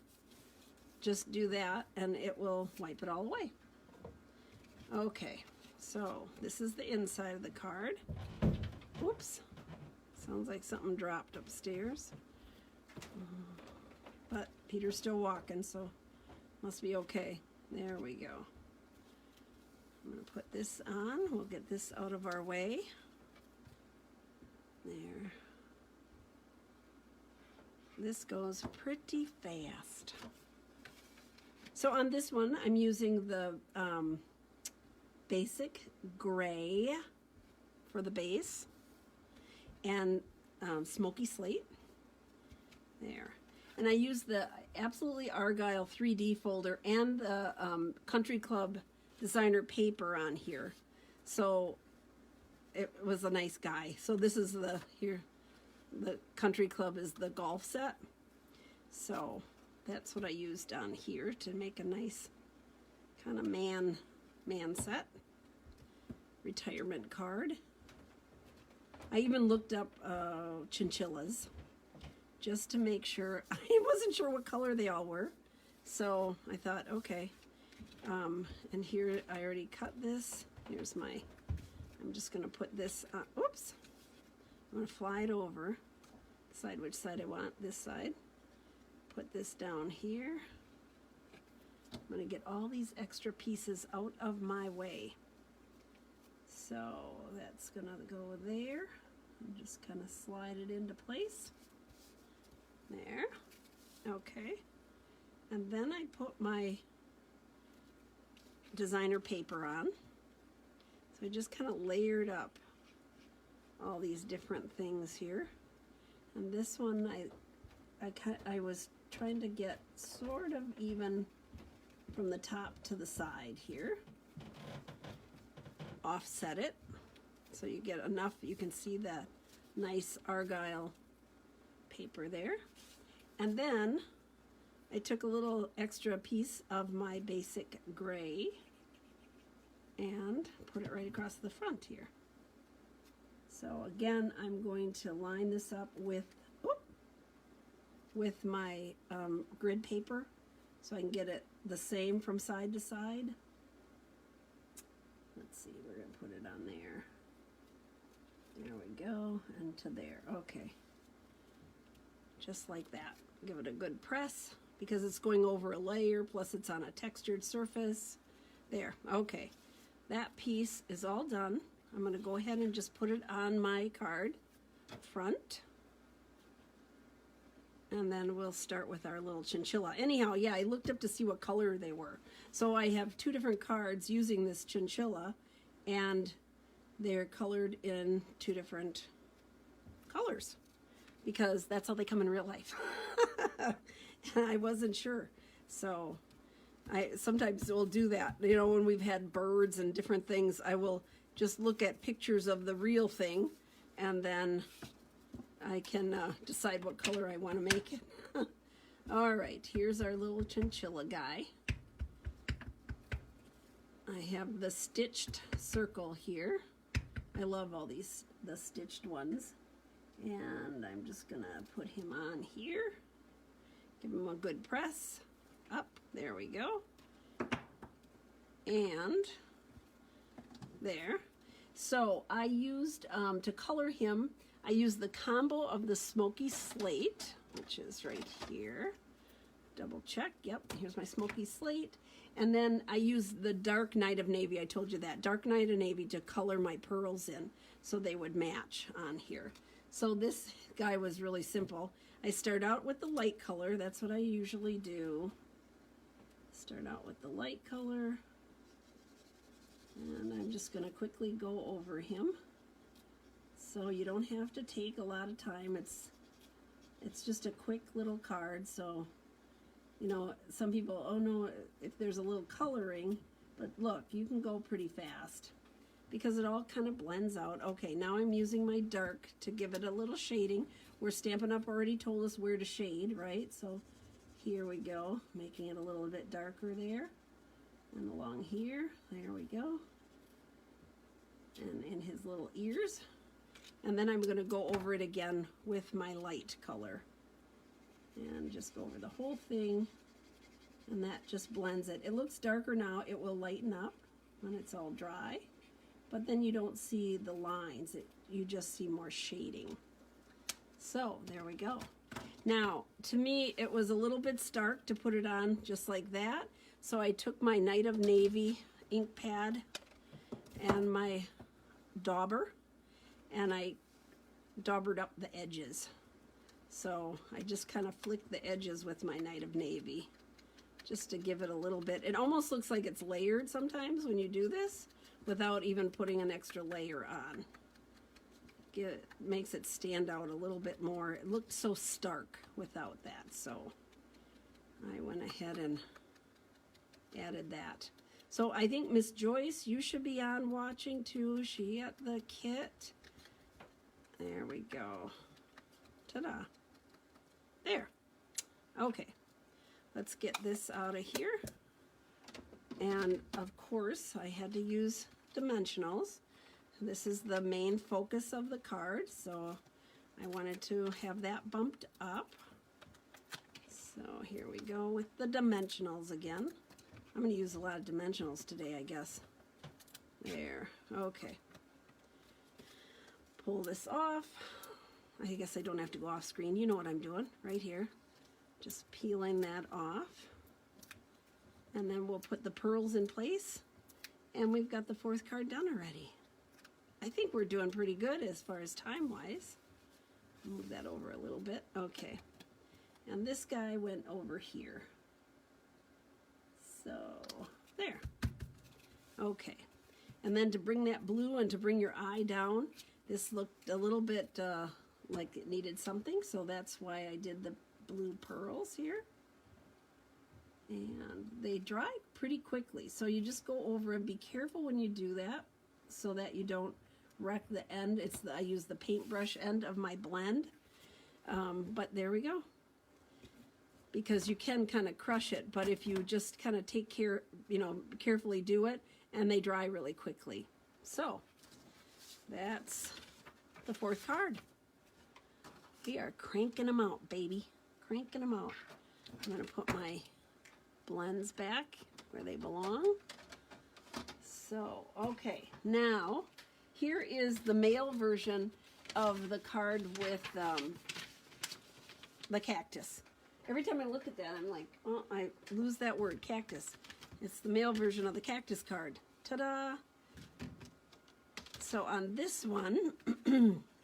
Just do that and it will wipe it all away. Okay, so this is the inside of the card. Whoops, sounds like something dropped upstairs. But Peter's still walking, so must be okay. There we go. I'm going to put this on. We'll get this out of our way. There. This goes pretty fast. So on this one, I'm using the basic gray for the base and smoky slate. There. And I used the Absolutely Argyle 3D folder and the Country Club designer paper on here. So it was a nice guy. So this is the Country Club is the golf set. So that's what I used on here to make a nice kind of man set. Retirement card. I even looked up chinchillas just to make sure. I wasn't sure what color they all were. So I thought, okay. And here I already cut this. Here's my, I'm just going to put this on. Oops. I'm going to fly it over. Decide which side I want. This side. Put this down here. I'm going to get all these extra pieces out of my way. So that's going to go there. And just kind of slide it into place. There. Okay. And then I put my designer paper on. So I just kind of layered up all these different things here. And this one I was trying to get sort of even from the top to the side here. Offset it so you get enough, you can see the nice Argyle paper there. And then I took a little extra piece of my basic gray and put it right across the front here. So again, I'm going to line this up with my grid paper so I can get it the same from side to side. Let's see, we're going to put it on there. There we go, and to there. Okay. Just like that. Give it a good press because it's going over a layer, plus it's on a textured surface. There, okay. That piece is all done. I'm going to go ahead and just put it on my card front. And then we'll start with our little chinchilla. Anyhow, yeah, I looked up to see what color they were. So I have two different cards using this chinchilla, and they're colored in two different colors because that's how they come in real life. I wasn't sure. So I sometimes will do that. You know, when we've had birds and different things, I will just look at pictures of the real thing, and then I can decide what color I want to make it. All right, here's our little chinchilla guy. I have the stitched circle here. I love all the stitched ones. And I'm just going to put him on here. Give him a good press. Up, there we go. And there. So I used, to color him, I used the combo of the Smoky Slate, which is right here. Double check, yep, here's my Smoky Slate. And then I used the Dark Night of Navy, I told you that, Dark Night of Navy to color my pearls in so they would match on here. So this guy was really simple. I start out with the light color, that's what I usually do. Start out with the light color. And I'm just going to quickly go over him. So you don't have to take a lot of time. It's just a quick little card. So, you know, some people, oh no, if there's a little coloring, but look, you can go pretty fast because it all kind of blends out. Okay, now I'm using my dark to give it a little shading. Where Stampin' Up! Already told us where to shade, right? So here we go, making it a little bit darker there. And along here, there we go. And in his little ears. And then I'm going to go over it again with my light color. And just go over the whole thing. And that just blends it. It looks darker now. It will lighten up when it's all dry. But then you don't see the lines. You just see more shading. So there we go. Now, to me, it was a little bit stark to put it on just like that. So I took my Night of Navy ink pad and my dauber, and I daubered up the edges. So I just kind of flicked the edges with my Night of Navy just to give it a little bit. It almost looks like it's layered sometimes when you do this without even putting an extra layer on. makes it stand out a little bit more. It looked so stark without that, so I went ahead and added that. So I think Miss Joyce, you should be on watching too. She got the kit. There we go. Ta-da. There. Okay. Let's get this out of here. And of course, I had to use dimensionals. This is the main focus of the card, so I wanted to have that bumped up. So here we go with the dimensionals again. I'm going to use a lot of dimensionals today, I guess. There. Okay. Pull this off. I guess I don't have to go off screen. You know what I'm doing right here. Just peeling that off. And then we'll put the pearls in place. And we've got the fourth card done already. I think we're doing pretty good as far as time-wise. Move that over a little bit. Okay. And this guy went over here. So, there. Okay. And then to bring that blue and to bring your eye down, this looked a little bit like it needed something, so that's why I did the blue pearls here. And they dry pretty quickly, so you just go over and be careful when you do that so that you don't wreck the end. I use the paintbrush end of my blend, but there we go. Because you can kind of crush it, but if you just kind of take care, carefully do it, and they dry really quickly. So that's the fourth card. We are cranking them out, baby. Cranking them out. I'm going to put my blends back where they belong. So, okay. Now, here is the male version of the card with the cactus. Every time I look at that, I'm like, oh, I lose that word, cactus. It's the male version of the cactus card. Ta-da! So on this one,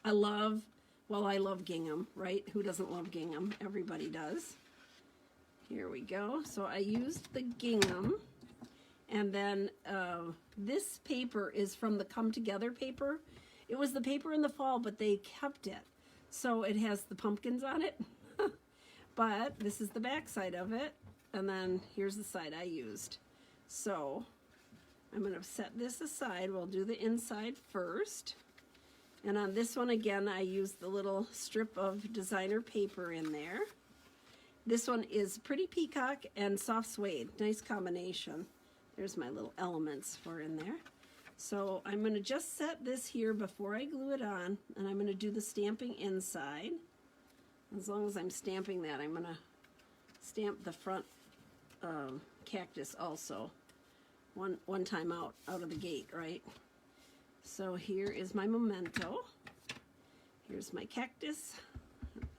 I love gingham, right? Who doesn't love gingham? Everybody does. Here we go. So I used the gingham, and then this paper is from the Come Together paper. It was the paper in the fall, but they kept it. So it has the pumpkins on it. But this is the back side of it, and then here's the side I used. So I'm going to set this aside. We'll do the inside first. And on this one, again, I used the little strip of designer paper in there. This one is Pretty Peacock and Soft Suede. Nice combination. There's my little elements for in there. So I'm going to just set this here before I glue it on, and I'm going to do the stamping inside. As long as I'm stamping that, I'm going to stamp the front cactus also. One time out of the gate, right? So here is my memento. Here's my cactus.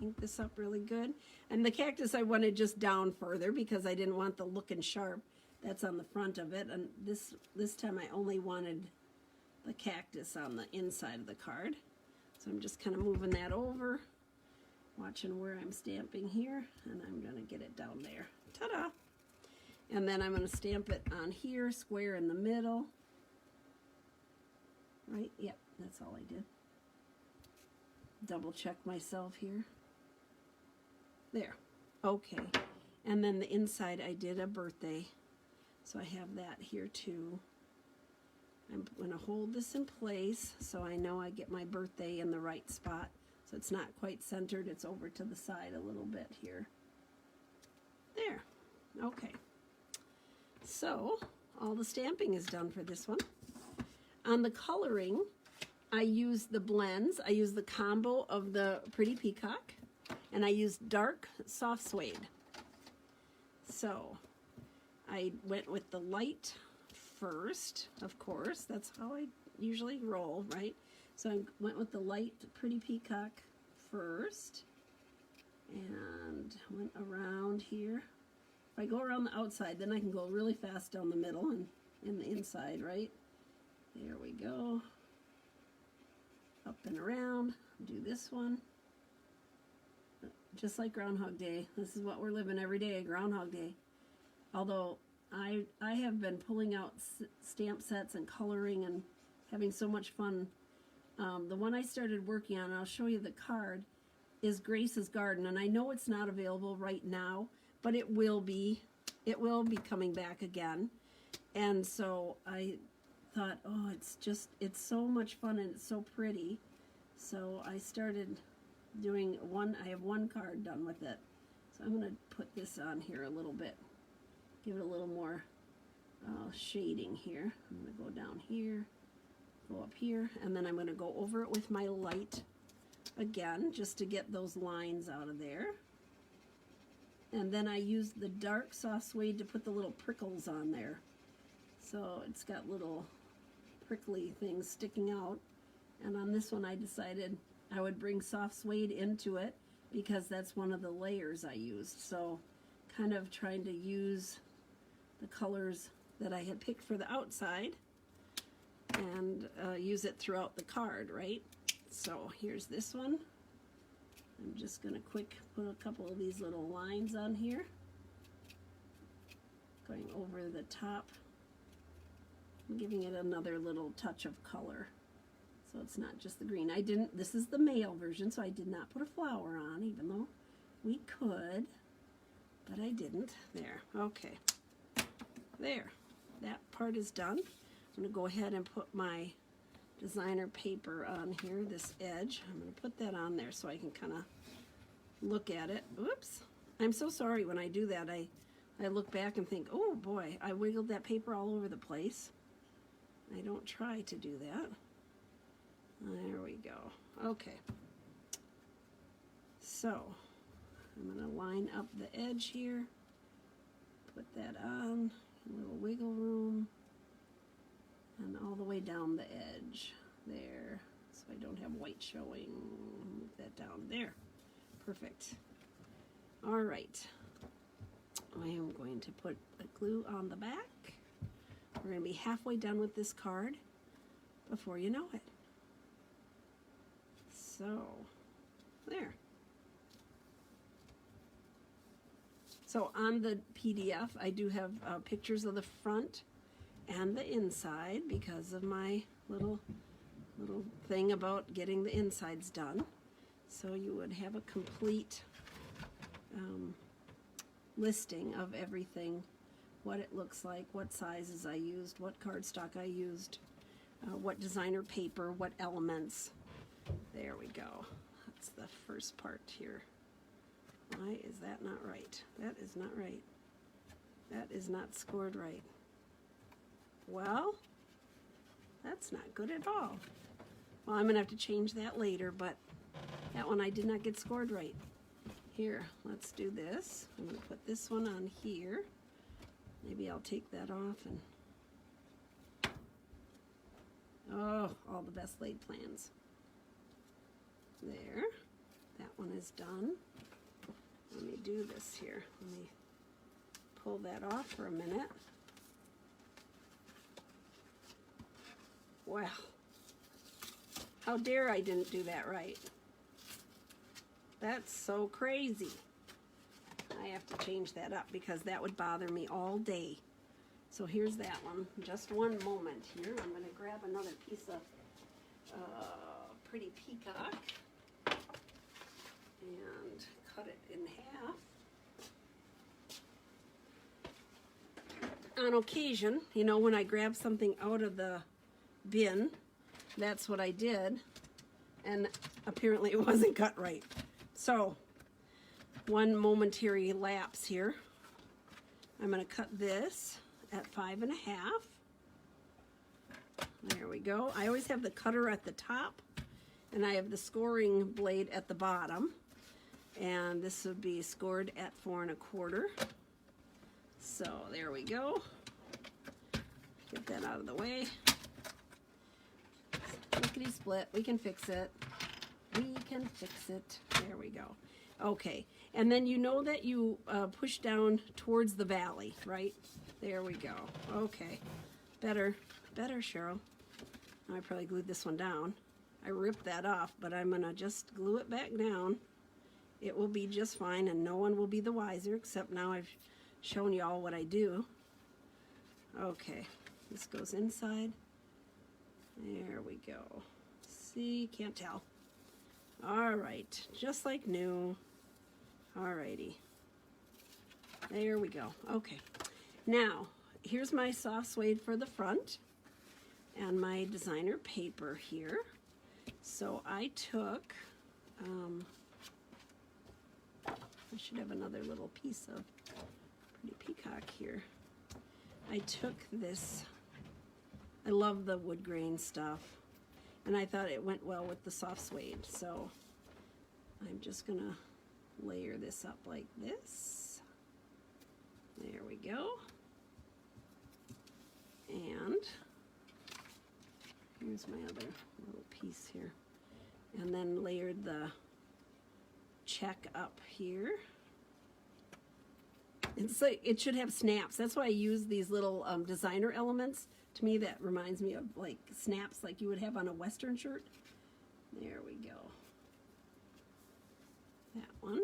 Ink this up really good. And the cactus I wanted just down further because I didn't want the looking sharp. That's on the front of it. And this time I only wanted the cactus on the inside of the card. So I'm just kind of moving that over. Watching where I'm stamping here, and I'm going to get it down there. Ta-da! And then I'm going to stamp it on here, square in the middle. Right? Yep, that's all I did. Double check myself here. There. Okay. And then the inside I did a birthday. So I have that here too. I'm going to hold this in place so I know I get my birthday in the right spot. So it's not quite centered, it's over to the side a little bit here. There. Okay. So all the stamping is done for this one. On the coloring, I used the blends. I used the combo of the Pretty Peacock, and I used dark soft suede. So I went with the light first, of course. That's how I usually roll, right? So I went with the light Pretty Peacock first and went around here. If I go around the outside, then I can go really fast down the middle and in the inside, right? There we go. Up and around. Do this one. Just like Groundhog Day. This is what we're living every day, Groundhog Day. Although I have been pulling out stamp sets and coloring and having so much fun The one I started working on, I'll show you the card, is Grace's Garden, and I know it's not available right now, but it will be. It will be coming back again. And so I thought, oh, it's so much fun and it's so pretty. So I started doing one. I have one card done with it. So I'm going to put this on here a little bit, give it a little more shading here. I'm going to go down here, go up here, and then I'm going to go over it with my light again, just to get those lines out of there. And then I used the dark soft suede to put the little prickles on there. So it's got little prickly things sticking out. And on this one I decided I would bring soft suede into it because that's one of the layers I used. So kind of trying to use the colors that I had picked for the outside and use it throughout the card, right? So here's this one. I'm just going to quick put a couple of these little lines on here, going over the top, and giving it another little touch of color. So it's not just the green. This is the male version, so I did not put a flower on, even though we could, but I didn't. There, okay. There, that part is done. I'm going to go ahead and put my designer paper on here, this edge. I'm going to put that on there so I can kind of look at it. Oops. I'm so sorry when I do that. I look back and think, oh boy, I wiggled that paper all over the place. I don't try to do that. There we go. Okay. So I'm going to line up the edge here, put that on, a little wiggle room, and all the way down the edge there, so I don't have white showing. Move that down there. Perfect. All right. I am going to put the glue on the back. We're going to be halfway done with this card before you know it. So, there. So on the PDF, I do have pictures of the front and the inside because of my little thing about getting the insides done. So you would have a complete listing of everything, what it looks like, what sizes I used, what cardstock I used, what designer paper, what elements. There we go. That's the first part here. Why is that not right? That is not right. That is not scored right. Well, that's not good at all. Well, I'm going to have to change that later, but that one I did not get scored right. Here, let's do this. I'm going to put this one on here. Maybe I'll take that off and... Oh, all the best laid plans. There. That one is done. Let me do this here. Let me pull that off for a minute. Well, how dare I didn't do that right. That's so crazy. I have to change that up because that would bother me all day. So here's that one. Just one moment here. I'm going to grab another piece of pretty peacock and cut it in half. On occasion, you know, when I grab something out of the bin, that's what I did, and apparently it wasn't cut right. So one momentary lapse here. I'm going to cut this at 5.5. There we go. I always have the cutter at the top and I have the scoring blade at the bottom, and this would be scored at 4 1/4. So there we go. Get that out of the way. Lickety split. We can fix it. We can fix it. There we go. Okay, and then you know that you push down towards the valley, right? There we go. Okay, better, Cheryl. I probably glued this one down. I ripped that off, but I'm gonna just glue it back down. It will be just fine, and no one will be the wiser, except now I've shown you all what I do. Okay, this goes inside. There we go. See, can't tell. All right, just like new. All righty. There we go. Okay. Now, here's my soft suede for the front and my designer paper here. So I took, I should have another little piece of pretty peacock here. I took this, I love the wood grain stuff, and I thought it went well with the soft suede. So I'm just gonna layer this up like this. There we go. And here's my other little piece here. And then layered the check up here. It's like, it should have snaps. That's why I use these little designer elements. To me, that reminds me of like snaps like you would have on a Western shirt. There we go. That one.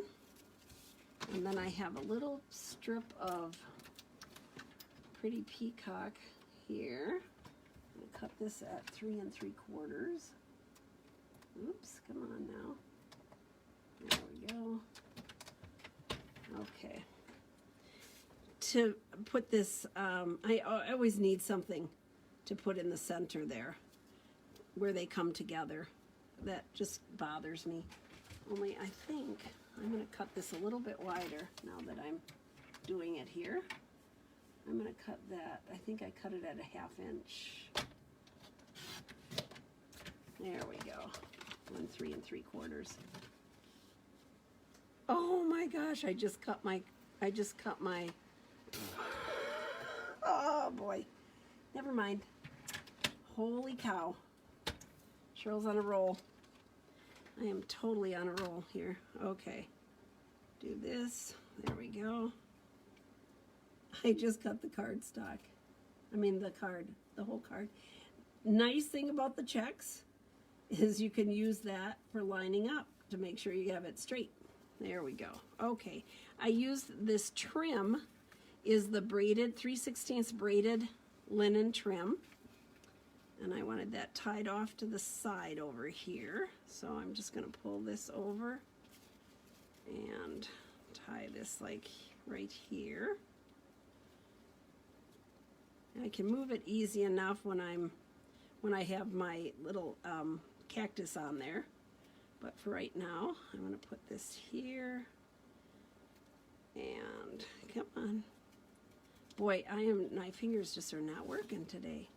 And then I have a little strip of pretty peacock here. I'm going to cut this at 3 3/4. Oops, come on now. There we go. Okay. To put this, I always need something to put in the center there where they come together. That just bothers me. Only I think I'm going to cut this a little bit wider now that I'm doing it here. I'm going to cut that. I think I cut it at a 1/2 inch. There we go. 1 3 3/4. Oh my gosh! I just cut my. Oh boy! Never mind. Holy cow! Cheryl's on a roll. I am totally on a roll here. Okay. Do this. There we go. I just cut the cardstock. I mean the card, the whole card. Nice thing about the checks is you can use that for lining up to make sure you have it straight. There we go. Okay. I used this trim, is the braided, 3/16 braided linen trim. And I wanted that tied off to the side over here. So I'm just going to pull this over and tie this like right here. And I can move it easy enough when I have my little cactus on there. But for right now, I'm going to put this here. And come on. Boy, my fingers just are not working today.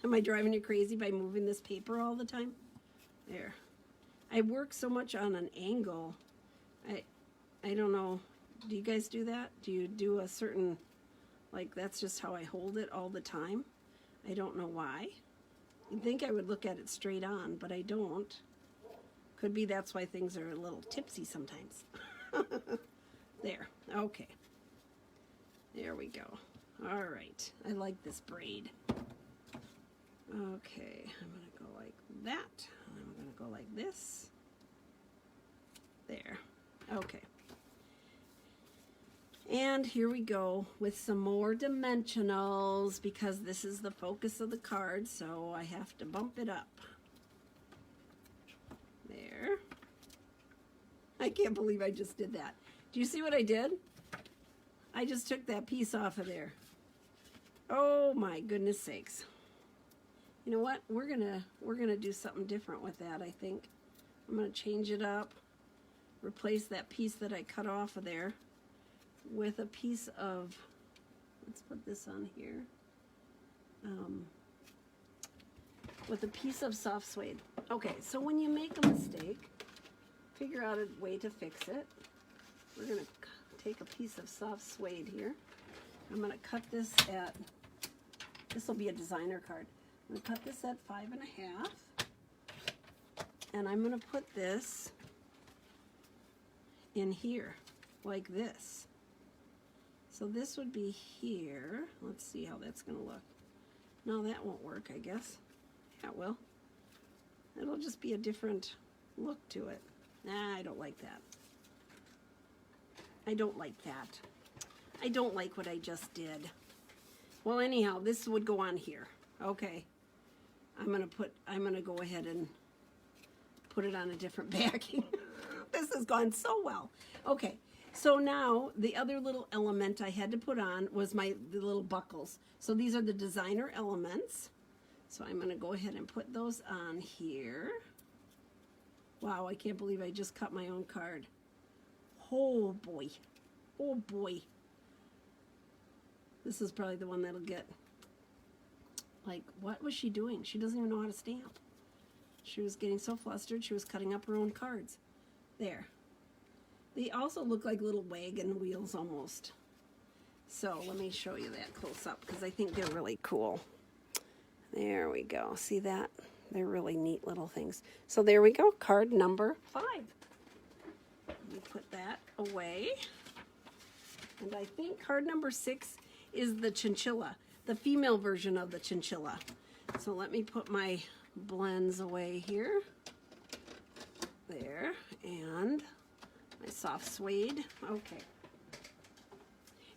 Am I driving you crazy by moving this paper all the time? There. I work so much on an angle. I don't know. Do you guys do that? Do you do a certain, like that's just how I hold it all the time? I don't know why. You'd think I would look at it straight on, but I don't. Could be that's why things are a little tipsy sometimes. There. Okay. There we go. All right. I like this braid. Okay, I'm going to go like that. I'm going to go like this. There. Okay. And here we go with some more dimensionals because this is the focus of the card, so I have to bump it up. There. I can't believe I just did that. Do you see what I did? I just took that piece off of there. Oh my goodness sakes. You know what? We're gonna do something different with that, I think. I'm gonna change it up, replace that piece that I cut off of there with a piece of, let's put this on here, with a piece of soft suede. Okay, so when you make a mistake, figure out a way to fix it. We're gonna take a piece of soft suede here. I'm gonna cut this at, this will be a designer card. I'm going to cut this at 5 1/2, and I'm going to put this in here, like this. So this would be here. Let's see how that's going to look. No, that won't work, I guess. Yeah, it will. It'll just be a different look to it. Nah, I don't like that. I don't like that. I don't like what I just did. Well, anyhow, this would go on here. Okay. I'm gonna go ahead and put it on a different backing. This has gone so well. Okay, so now the other little element I had to put on was the little buckles. So these are the designer elements. So I'm gonna go ahead and put those on here. Wow, I can't believe I just cut my own card. Oh boy, oh boy. This is probably the one that'll get, like, what was she doing? She doesn't even know how to stamp. She was getting so flustered, she was cutting up her own cards. There. They also look like little wagon wheels almost. So let me show you that close up because I think they're really cool. There we go. See that? They're really neat little things. So there we go, card number 5. Let me put that away. And I think card number 6 is the chinchilla, the female version of the chinchilla. So let me put my blends away here. There, and my soft suede. Okay.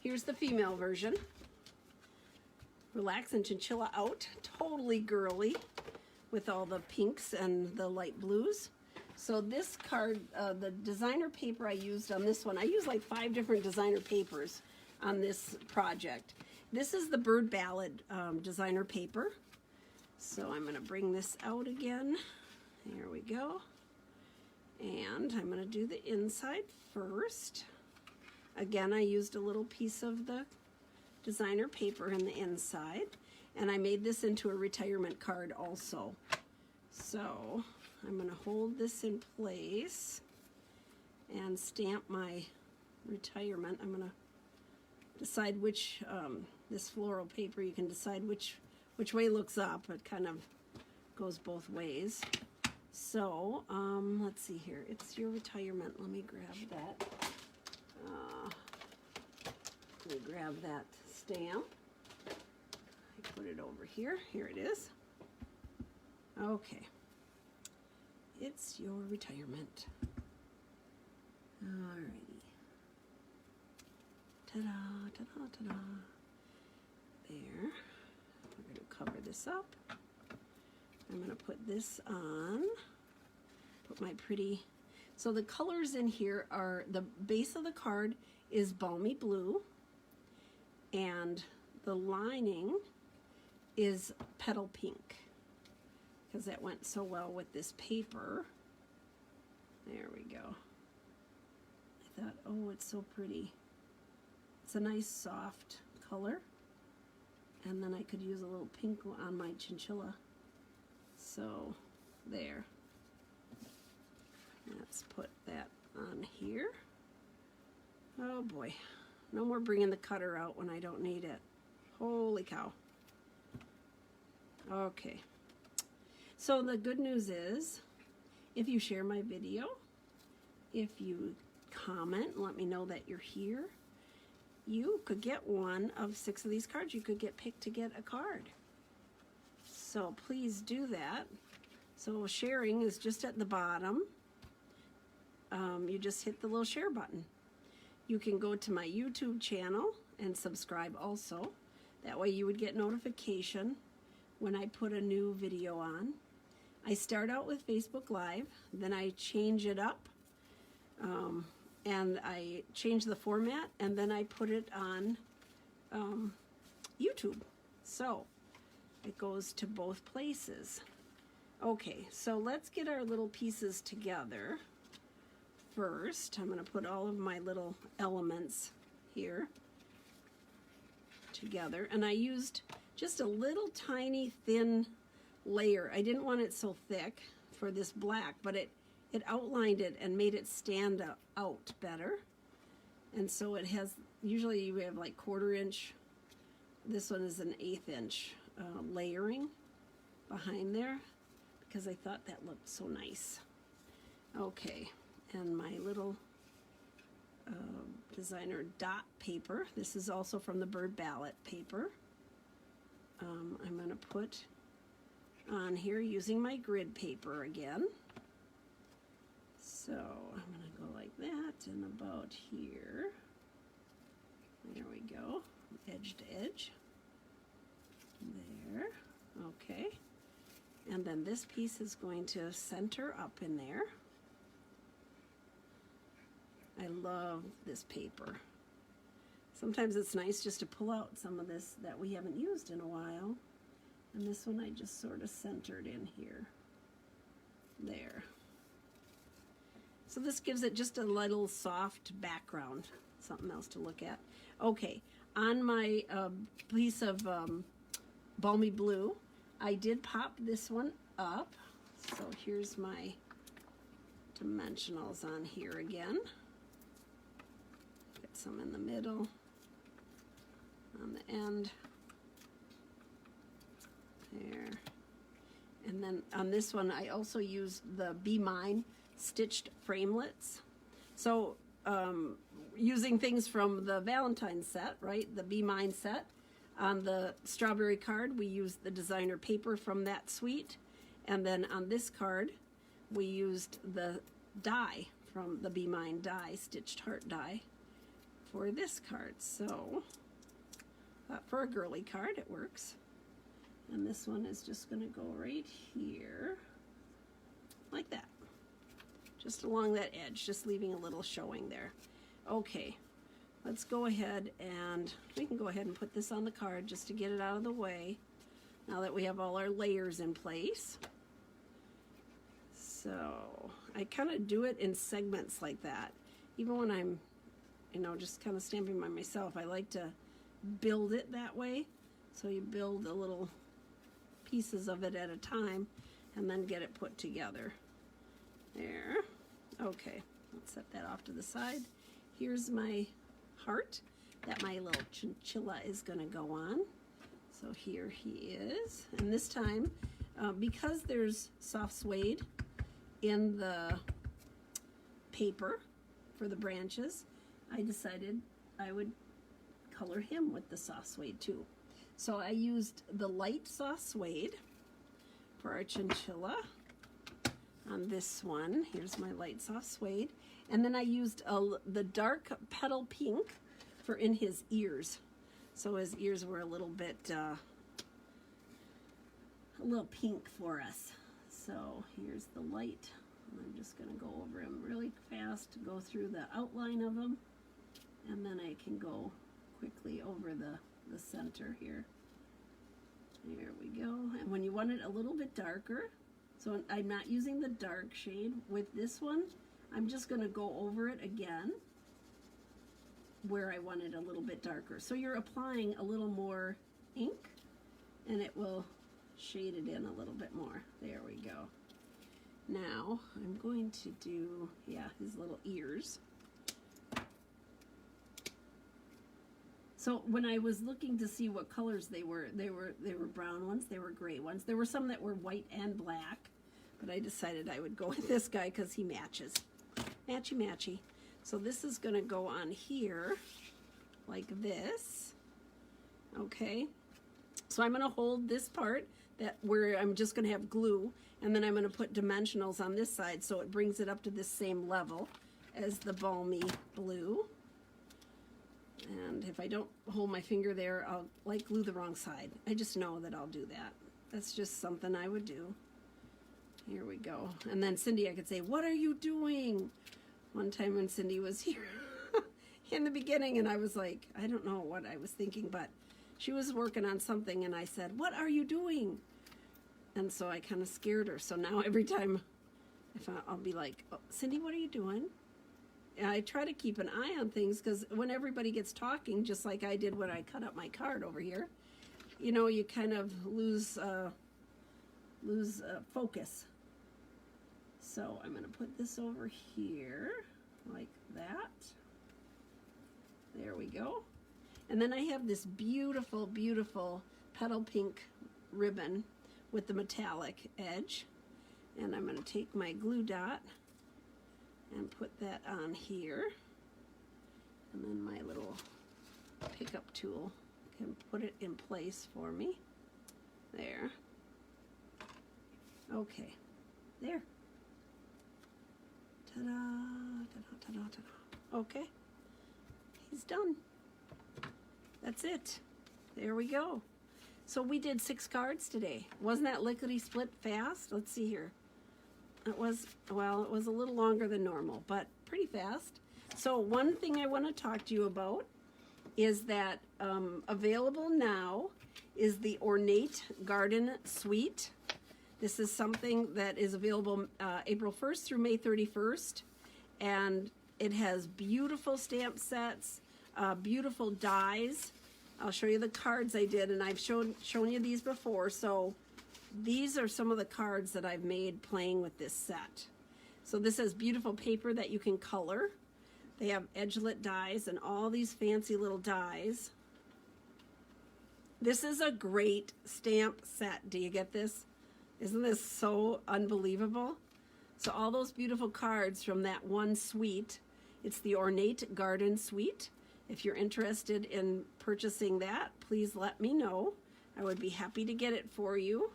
Here's the female version. Relax and chinchilla out. Totally girly with all the pinks and the light blues. So this card, the designer paper I used on this one, I used like 5 different designer papers on this project. This is the Bird Ballad designer paper. So I'm going to bring this out again. There we go. And I'm going to do the inside first. Again, I used a little piece of the designer paper in the inside. And I made this into a retirement card also. So I'm going to hold this in place and stamp my retirement. I'm going to decide which, this floral paper, you can decide which way looks up. It kind of goes both ways. So, let's see here. It's your retirement. Let me grab that. Let me grab that stamp. I put it over here. Here it is. Okay. It's your retirement. Alrighty. Ta-da, ta-da, ta-da. There. We're going to cover this up. I'm going to put this on. Put my pretty... So the colors in here are, the base of the card is balmy blue, and the lining is petal pink, because that went so well with this paper. There we go. I thought, oh, it's so pretty. It's a nice soft color. And then I could use a little pink on my chinchilla. So, there. Let's put that on here. Oh boy. No more bringing the cutter out when I don't need it. Holy cow. Okay. So the good news is, if you share my video, if you comment and let me know that you're here, you could get one of 6 of these cards. You could get picked to get a card. So please do that. So sharing is just at the bottom. You just hit the little share button. You can go to my YouTube channel and subscribe also. That way you would get notification when I put a new video on. I start out with Facebook Live, then I change it up, and I change the format, and then I put it on YouTube. So it goes to both places. Okay, so let's get our little pieces together. First, I'm going to put all of my little elements here together, and I used just a little tiny thin layer. I didn't want it so thick for this black, but it outlined it and made it stand out better. And so it has, usually you have like 1/4 inch, this one is an 1/8 inch layering behind there, because I thought that looked so nice. Okay, and my little designer dot paper, this is also from the Bird Ballad paper. I'm going to put on here using my grid paper again. So I'm going to go like that and about here. There we go, edge to edge. There, okay. And then this piece is going to center up in there. I love this paper. Sometimes it's nice just to pull out some of this that we haven't used in a while. And this one I just sort of centered in here. There. So this gives it just a little soft background, something else to look at. Okay, on my piece of balmy blue, I did pop this one up. So here's my dimensionals on here again. Get some in the middle, on the end, there. And then on this one, I also used the Be Mine stitched framelits. So using things from the Valentine's set, right, the Be Mine set, on the strawberry card, we used the designer paper from that suite. And then on this card, we used the die from the Be Mine die, stitched heart die, for this card. So for a girly card, it works. And this one is just going to go right here, like that. Just along that edge, just leaving a little showing there. Okay, let's go ahead and we can go ahead and put this on the card just to get it out of the way, now that we have all our layers in place. So I kind of do it in segments like that. Even when I'm, you know, just kind of stamping by myself, I like to build it that way. So you build the little pieces of it at a time and then get it put together. There. Okay, let's set that off to the side. Here's my heart that my little chinchilla is going to go on. So here he is. And this time, because there's soft suede in the paper for the branches, I decided I would color him with the soft suede too. So I used the light soft suede for our chinchilla on this one. Here's my light soft suede. And then I used the dark petal pink for in his ears. So his ears were a little bit, a little pink for us. So here's the light. I'm just going to go over him really fast, go through the outline of him, and then I can go quickly over the center here. There we go. And when you want it a little bit darker, so I'm not using the dark shade with this one, I'm just going to go over it again where I want it a little bit darker. So you're applying a little more ink and it will shade it in a little bit more. There we go. Now I'm going to do, yeah, his little ears. So when I was looking to see what colors they were brown ones, they were gray ones. There were some that were white and black, but I decided I would go with this guy because he matches. Matchy matchy. So this is going to go on here like this. Okay. So I'm going to hold this part that where I'm just going to have glue, and then I'm going to put dimensionals on this side so it brings it up to this same level as the balmy blue. And if I don't hold my finger there, I'll like glue the wrong side. I just know that I'll do that. That's just something I would do. Here we go. And then Cindy, I could say, "What are you doing?" One time when Cindy was here in the beginning, and I was like, I don't know what I was thinking, but she was working on something, and I said, "What are you doing?" And so I kind of scared her. So now every time, I'll be like, "Oh, Cindy, what are you doing?" And I try to keep an eye on things because when everybody gets talking, just like I did when I cut up my card over here, you know, you kind of lose focus. So I'm going to put this over here like that. There we go. And then I have this beautiful, beautiful petal pink ribbon with the metallic edge. And I'm going to take my glue dot and put that on here. And then my little pickup tool can put it in place for me. There. Okay. There. Ta-da, ta-da, ta-da, ta-da. Okay. He's done. That's it. There we go. So we did 6 cards today. Wasn't that lickety-split fast? Let's see here. It was, well, it was a little longer than normal, but pretty fast. So one thing I want to talk to you about is that available now is the Ornate Garden Suite. This is something that is available April 1st through May 31st. And it has beautiful stamp sets, beautiful dies. I'll show you the cards I did, and I've shown you these before. So these are some of the cards that I've made playing with this set. So this has beautiful paper that you can color. They have edgelit dies and all these fancy little dies. This is a great stamp set. Do you get this? Isn't this so unbelievable? So all those beautiful cards from that one suite. It's the Ornate Garden Suite. If you're interested in purchasing that, please let me know. I would be happy to get it for you.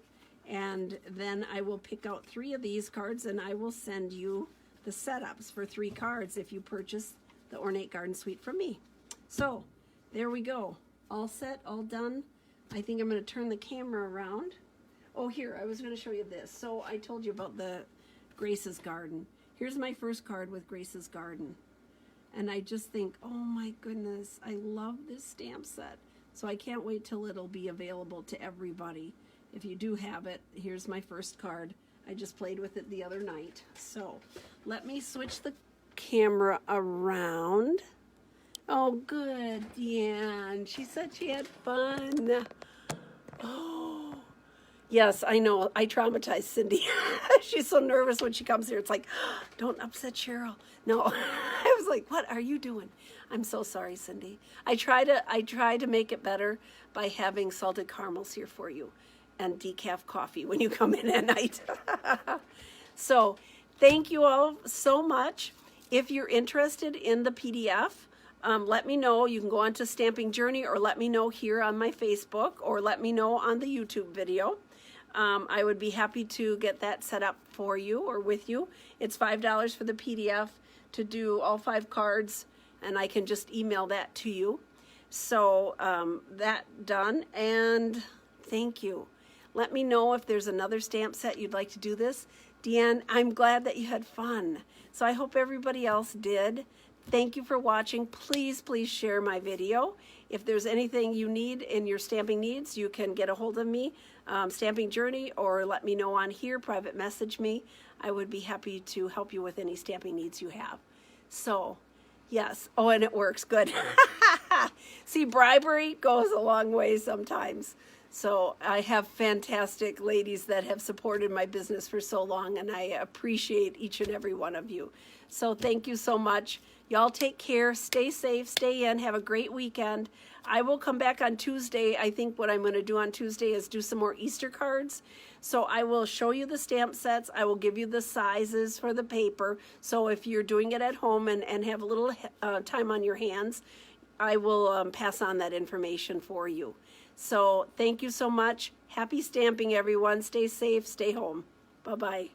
And then I will pick out 3 of these cards and I will send you the setups for 3 cards if you purchase the Ornate Garden Suite from me. So there we go. All set, all done. I think I'm going to turn the camera around. Oh, here, I was going to show you this. So I told you about the Grace's Garden. Here's my first card with Grace's Garden. And I just think, oh my goodness, I love this stamp set. So I can't wait till it'll be available to everybody. If you do have it, here's my first card. I just played with it the other night. So let me switch the camera around. Oh, good, Deanne. She said she had fun. Oh, yes, I know. I traumatized Cindy. She's so nervous when she comes here. It's like, don't upset Cheryl. No, I was like, what are you doing? I'm so sorry, Cindy. I try to make it better by having salted caramels here for you and decaf coffee when you come in at night. So thank you all so much. If you're interested in the PDF, let me know. You can go on to Stamping Journey or let me know here on my Facebook or let me know on the YouTube video. I would be happy to get that set up for you or with you. It's $5 for the PDF to do all 5 cards, and I can just email that to you. So that done, and thank you. Let me know if there's another stamp set you'd like to do this. Deanne, I'm glad that you had fun. So I hope everybody else did. Thank you for watching. Please, please share my video. If there's anything you need in your stamping needs, you can get a hold of me, Stamping Journey, or let me know on here, private message me. I would be happy to help you with any stamping needs you have. So, yes. Oh, and it works. Good. See, bribery goes a long way sometimes. So I have fantastic ladies that have supported my business for so long, and I appreciate each and every one of you. So thank you so much. Y'all take care. Stay safe. Stay in. Have a great weekend. I will come back on Tuesday. I think what I'm going to do on Tuesday is do some more Easter cards. So I will show you the stamp sets. I will give you the sizes for the paper. So if you're doing it at home and have a little time on your hands, I will pass on that information for you. So thank you so much. Happy stamping, everyone. Stay safe. Stay home. Bye-bye.